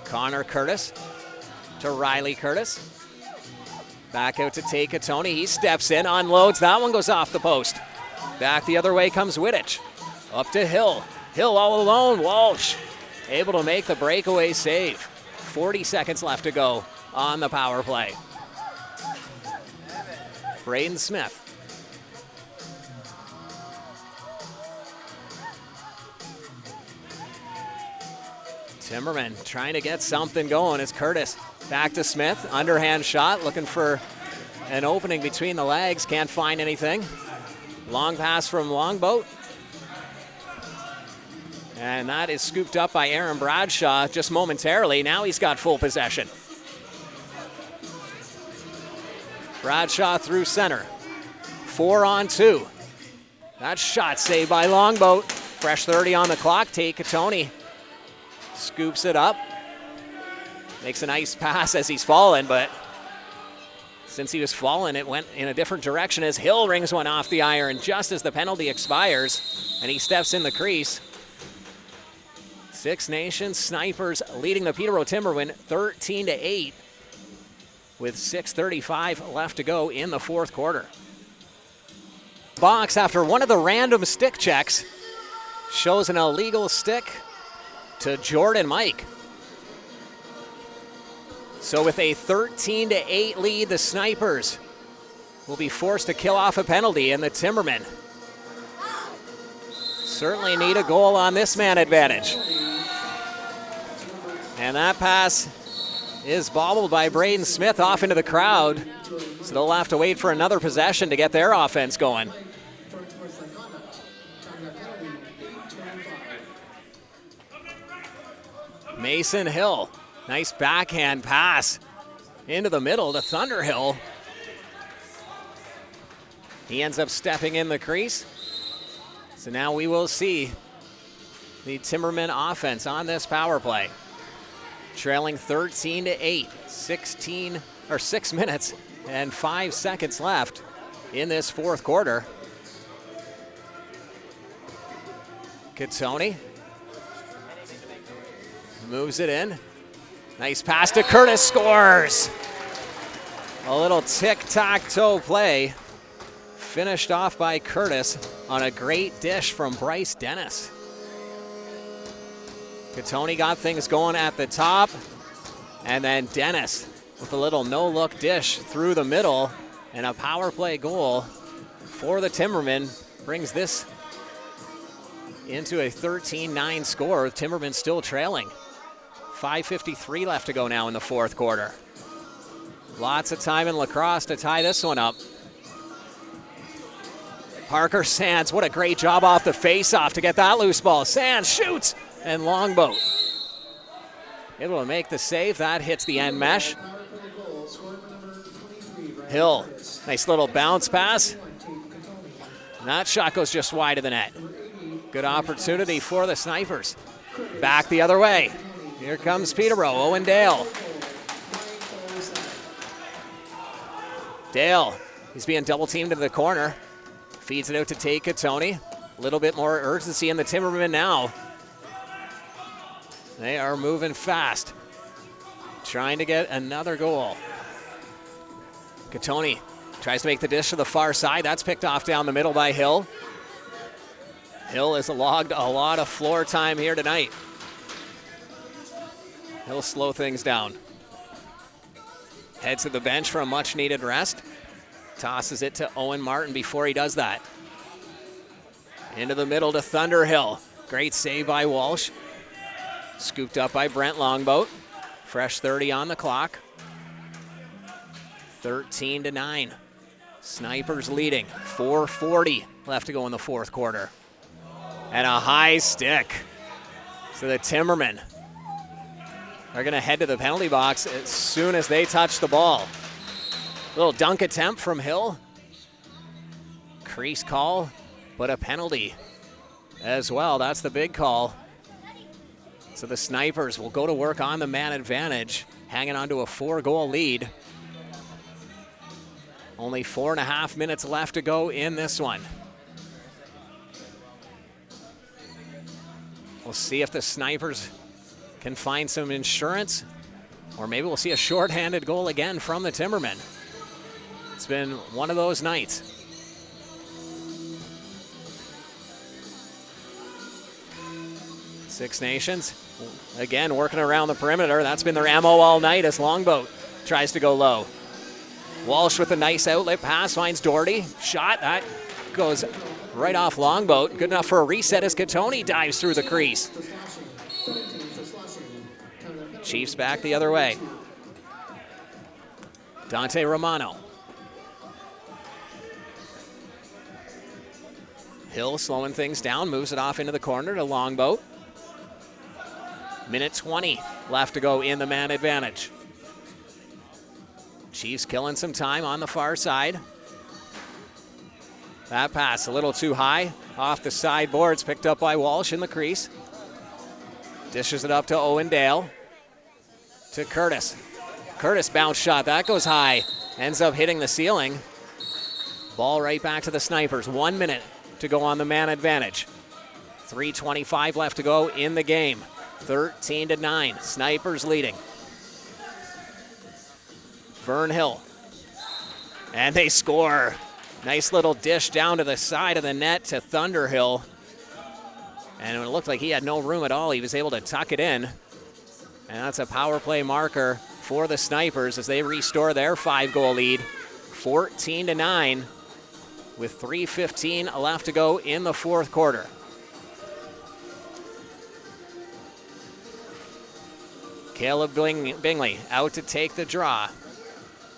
Connor Curtis to Riley Curtis. Back out to Tate Katoni. He steps in, unloads. That one goes off the post. Back the other way comes Wittich. Up to Hill. Hill all alone. Walsh able to make the breakaway save. 40 seconds left to go on the power play. Braden Smith. Timberman trying to get something going as Curtis back to Smith. Underhand shot, looking for an opening between the legs. Can't find anything. Long pass from Longboat. And that is scooped up by Aaron Bradshaw just momentarily. Now he's got full possession. Bradshaw through center. 4-on-2. That shot saved by Longboat. Fresh 30 on the clock. Tate Katoni scoops it up. Makes a nice pass as he's fallen, but since he was fallen, it went in a different direction as Hill rings one off the iron just as the penalty expires, and he steps in the crease. Six Nations Snipers leading the Peterborough Timbermen 13-8 with 6:35 left to go in the fourth quarter. Box after one of the random stick checks shows an illegal stick to Jordan Mike. So with a 13-8 lead, the Snipers will be forced to kill off a penalty, and the Timbermen certainly need a goal on this man advantage. And that pass is bobbled by Braden Smith off into the crowd, so they'll have to wait for another possession to get their offense going. Mason Hill, nice backhand pass into the middle to Thunderhill. He ends up stepping in the crease. So now we will see the Timbermen offense on this power play. Trailing 13-8, 6 minutes and 5 seconds left in this fourth quarter. Katoni moves it in. Nice pass to Curtis, scores. A little tic-tac-toe play finished off by Curtis on a great dish from Bryce Dennis. Katoni got things going at the top, and then Dennis with a little no-look dish through the middle, and a power play goal for the Timbermen brings this into a 13-9 score, with Timbermen still trailing. 5:53 left to go now in the fourth quarter. Lots of time in lacrosse to tie this one up. Parker Sands, what a great job off the face-off to get that loose ball. Sands shoots, and Longboat able to make the save. That hits the end mesh. Hill, nice little bounce pass. And that shot goes just wide of the net. Good opportunity for the Snipers. Back the other way. Here comes Peterborough, Owen Dale. Dale, he's being double teamed into the corner. Feeds it out to Tate Katoni. A little bit more urgency in the Timbermen now. They are moving fast, trying to get another goal. Katoni tries to make the dish to the far side. That's picked off down the middle by Hill. Hill has logged a lot of floor time here tonight. He'll slow things down. Heads to the bench for a much-needed rest. Tosses it to Owen Martin before he does that. Into the middle to Thunderhill. Great save by Walsh. Scooped up by Brent Longboat. Fresh 30 on the clock. 13-9. Snipers leading. 4:40 left to go in the fourth quarter. And a high stick. So the Timbermen are going to head to the penalty box as soon as they touch the ball. Little dunk attempt from Hill. Crease call, but a penalty as well. That's the big call. So the Snipers will go to work on the man advantage, hanging on to a 4-goal lead. Only 4.5 minutes left to go in this one. We'll see if the Snipers can find some insurance, or maybe we'll see a shorthanded goal again from the Timbermen. It's been one of those nights. Six Nations, again, working around the perimeter. That's been their MO all night as Longboat tries to go low. Walsh with a nice outlet pass, finds Doherty. Shot, that goes right off Longboat. Good enough for a reset as Katoni dives through the crease. Chiefs back the other way. Dante Romano. Hill slowing things down, moves it off into the corner to Longboat. Minute 20 left to go in the man advantage. Chiefs killing some time on the far side. That pass a little too high, off the side boards, picked up by Walsh in the crease. Dishes it up to Owen Dale. To Curtis. Curtis bounce shot, that goes high. Ends up hitting the ceiling. Ball right back to the Snipers. 1 minute to go on the man advantage. 3:25 left to go in the game. 13-9, Snipers leading. Vern Hill. And they score. Nice little dish down to the side of the net to Thunderhill. And it looked like he had no room at all. He was able to tuck it in. And that's a power play marker for the Snipers as they restore their 5-goal lead. 14-9 with 3:15 left to go in the fourth quarter. Caleb Bingley out to take the draw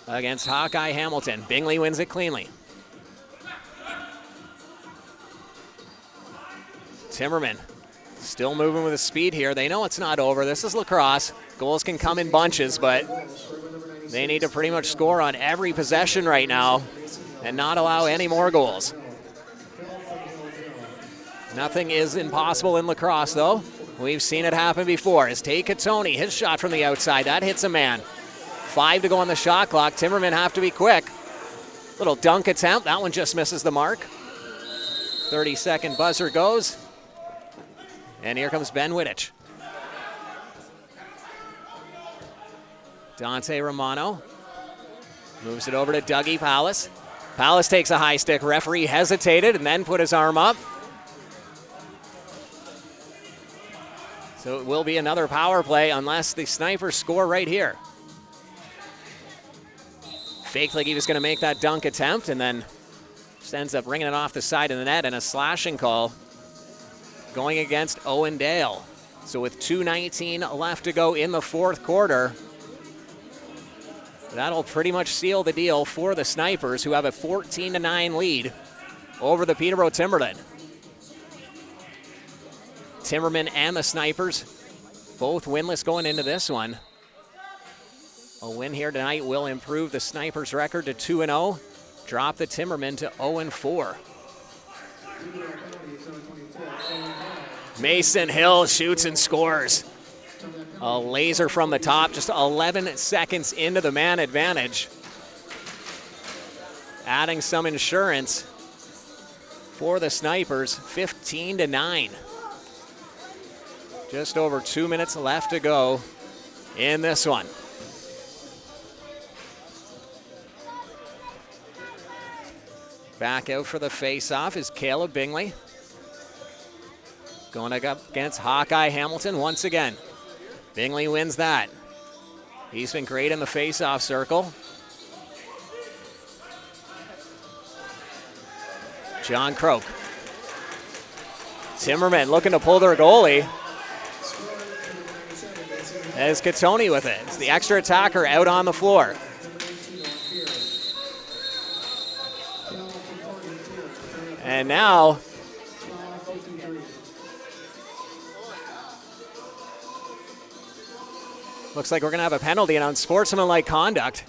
against Hawkeye Hamilton. Bingley wins it cleanly. Timbermen still moving with the speed here. They know it's not over. This is lacrosse. Goals can come in bunches, but they need to pretty much score on every possession right now and not allow any more goals. Nothing is impossible in lacrosse, though. We've seen it happen before. As Tate Katoni, his shot from the outside, that hits a man. 5 to go on the shot clock. Timbermen have to be quick. Little dunk attempt. That one just misses the mark. 30-second buzzer goes. And here comes Ben Wittich. Dante Romano moves it over to Dougie Pallas. Pallas takes a high stick. Referee hesitated and then put his arm up. So it will be another power play unless the Snipers score right here. Faked like he was going to make that dunk attempt and then just ends up ringing it off the side of the net, and a slashing call going against Owen Dale. So with 2:19 left to go in the fourth quarter, that'll pretty much seal the deal for the Snipers, who have a 14-9 lead over the Peterborough Timbermen. Timbermen and the Snipers both winless going into this one. A win here tonight will improve the Snipers' record to 2-0, drop the Timbermen to 0-4. Mason Hill shoots and scores. A laser from the top, just 11 seconds into the man advantage. Adding some insurance for the Snipers, 15-9. Just over 2 minutes left to go in this one. Back out for the face-off is Caleb Bingley. Going up against Hawkeye Hamilton once again. Bingley wins that. He's been great in the face-off circle. John Croak. Timbermen looking to pull their goalie. As Catoni with it. It's the extra attacker out on the floor. And now looks like we're going to have a penalty and unsportsmanlike conduct.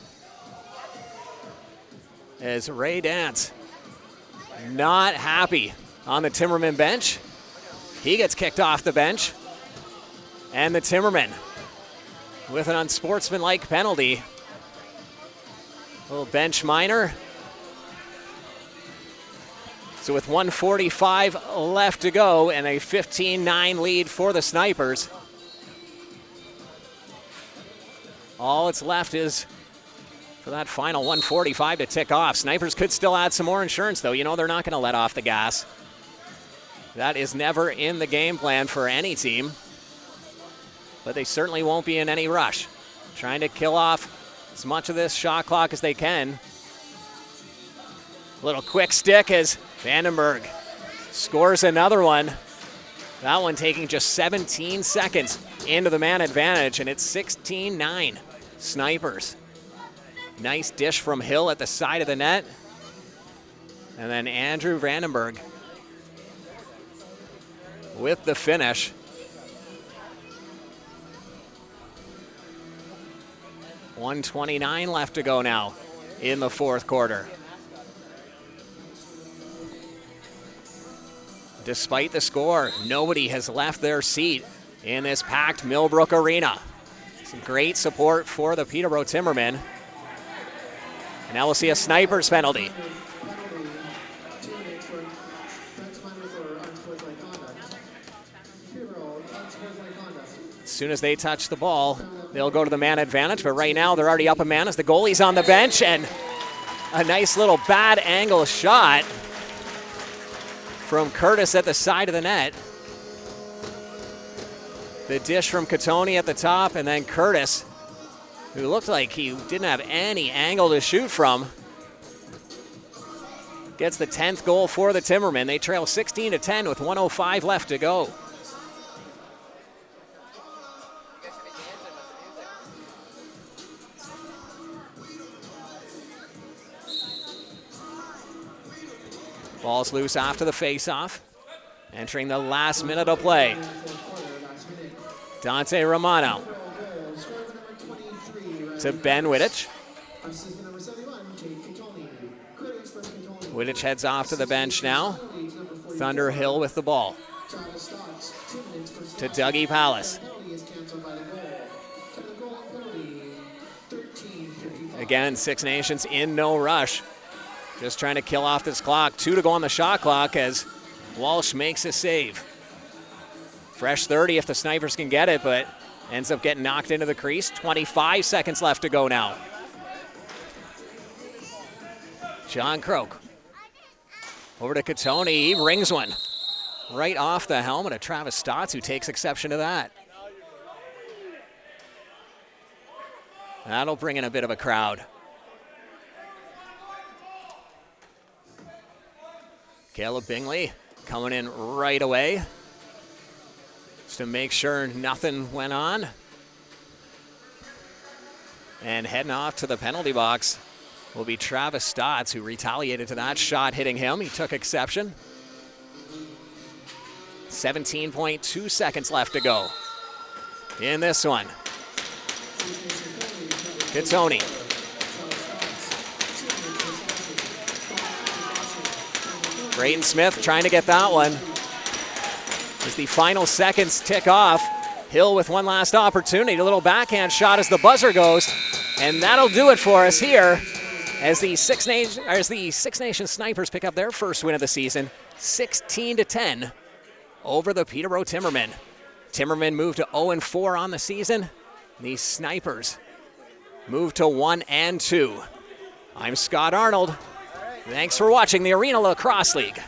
As Ray Dance not happy on the Timberman bench. He gets kicked off the bench. And the Timbermen with an unsportsmanlike penalty. Little bench minor. So with 1:45 left to go and a 15-9 lead for the Snipers, all that's left is for that final 1:45 to tick off. Snipers could still add some more insurance, though. You know they're not going to let off the gas. That is never in the game plan for any team. But they certainly won't be in any rush. Trying to kill off as much of this shot clock as they can. Little quick stick as Vandenberg scores another one. That one taking just 17 seconds into the man advantage, and it's 16-9 Snipers. Nice dish from Hill at the side of the net. And then Andrew Vandenberg with the finish. .129 left to go now in the fourth quarter. Despite the score, nobody has left their seat in this packed Millbrook Arena. Some great support for the Peterborough Timbermen. And now we'll see a Snipers penalty. As soon as they touch the ball, they'll go to the man advantage, but right now they're already up a man as the goalie's on the bench, and a nice little bad angle shot from Curtis at the side of the net. The dish from Catoni at the top, and then Curtis, who looked like he didn't have any angle to shoot from, gets the 10th goal for the Timbermen. They trail 16-10 with 1:05 left to go. Ball's loose after the face-off. Entering the last minute of play. Dante Romano to Ben Wittich. Wittich heads off to the bench now. Thunder Hill with the ball. To Dougie Palace. Again, Six Nations in no rush. Just trying to kill off this clock. 2 to go on the shot clock as Walsh makes a save. Fresh 30 if the Snipers can get it, but ends up getting knocked into the crease. 25 seconds left to go now. John Croak over to Catoni. He rings one right off the helmet of Travis Stotts, who takes exception to that. That'll bring in a bit of a crowd. Caleb Bingley coming in right away just to make sure nothing went on. And heading off to the penalty box will be Travis Stotts, who retaliated to that shot hitting him. He took exception. 17.2 seconds left to go in this one. Catoni. Braden Smith trying to get that one. As the final seconds tick off, Hill with one last opportunity. A little backhand shot as the buzzer goes. And that'll do it for us here as the Six Nations Snipers pick up their first win of the season, 16-10 over the Peterborough Timbermen. Timbermen move to 0-4 on the season. The Snipers move to 1-2. I'm Scott Arnold. Thanks for watching the Arena Lacrosse League.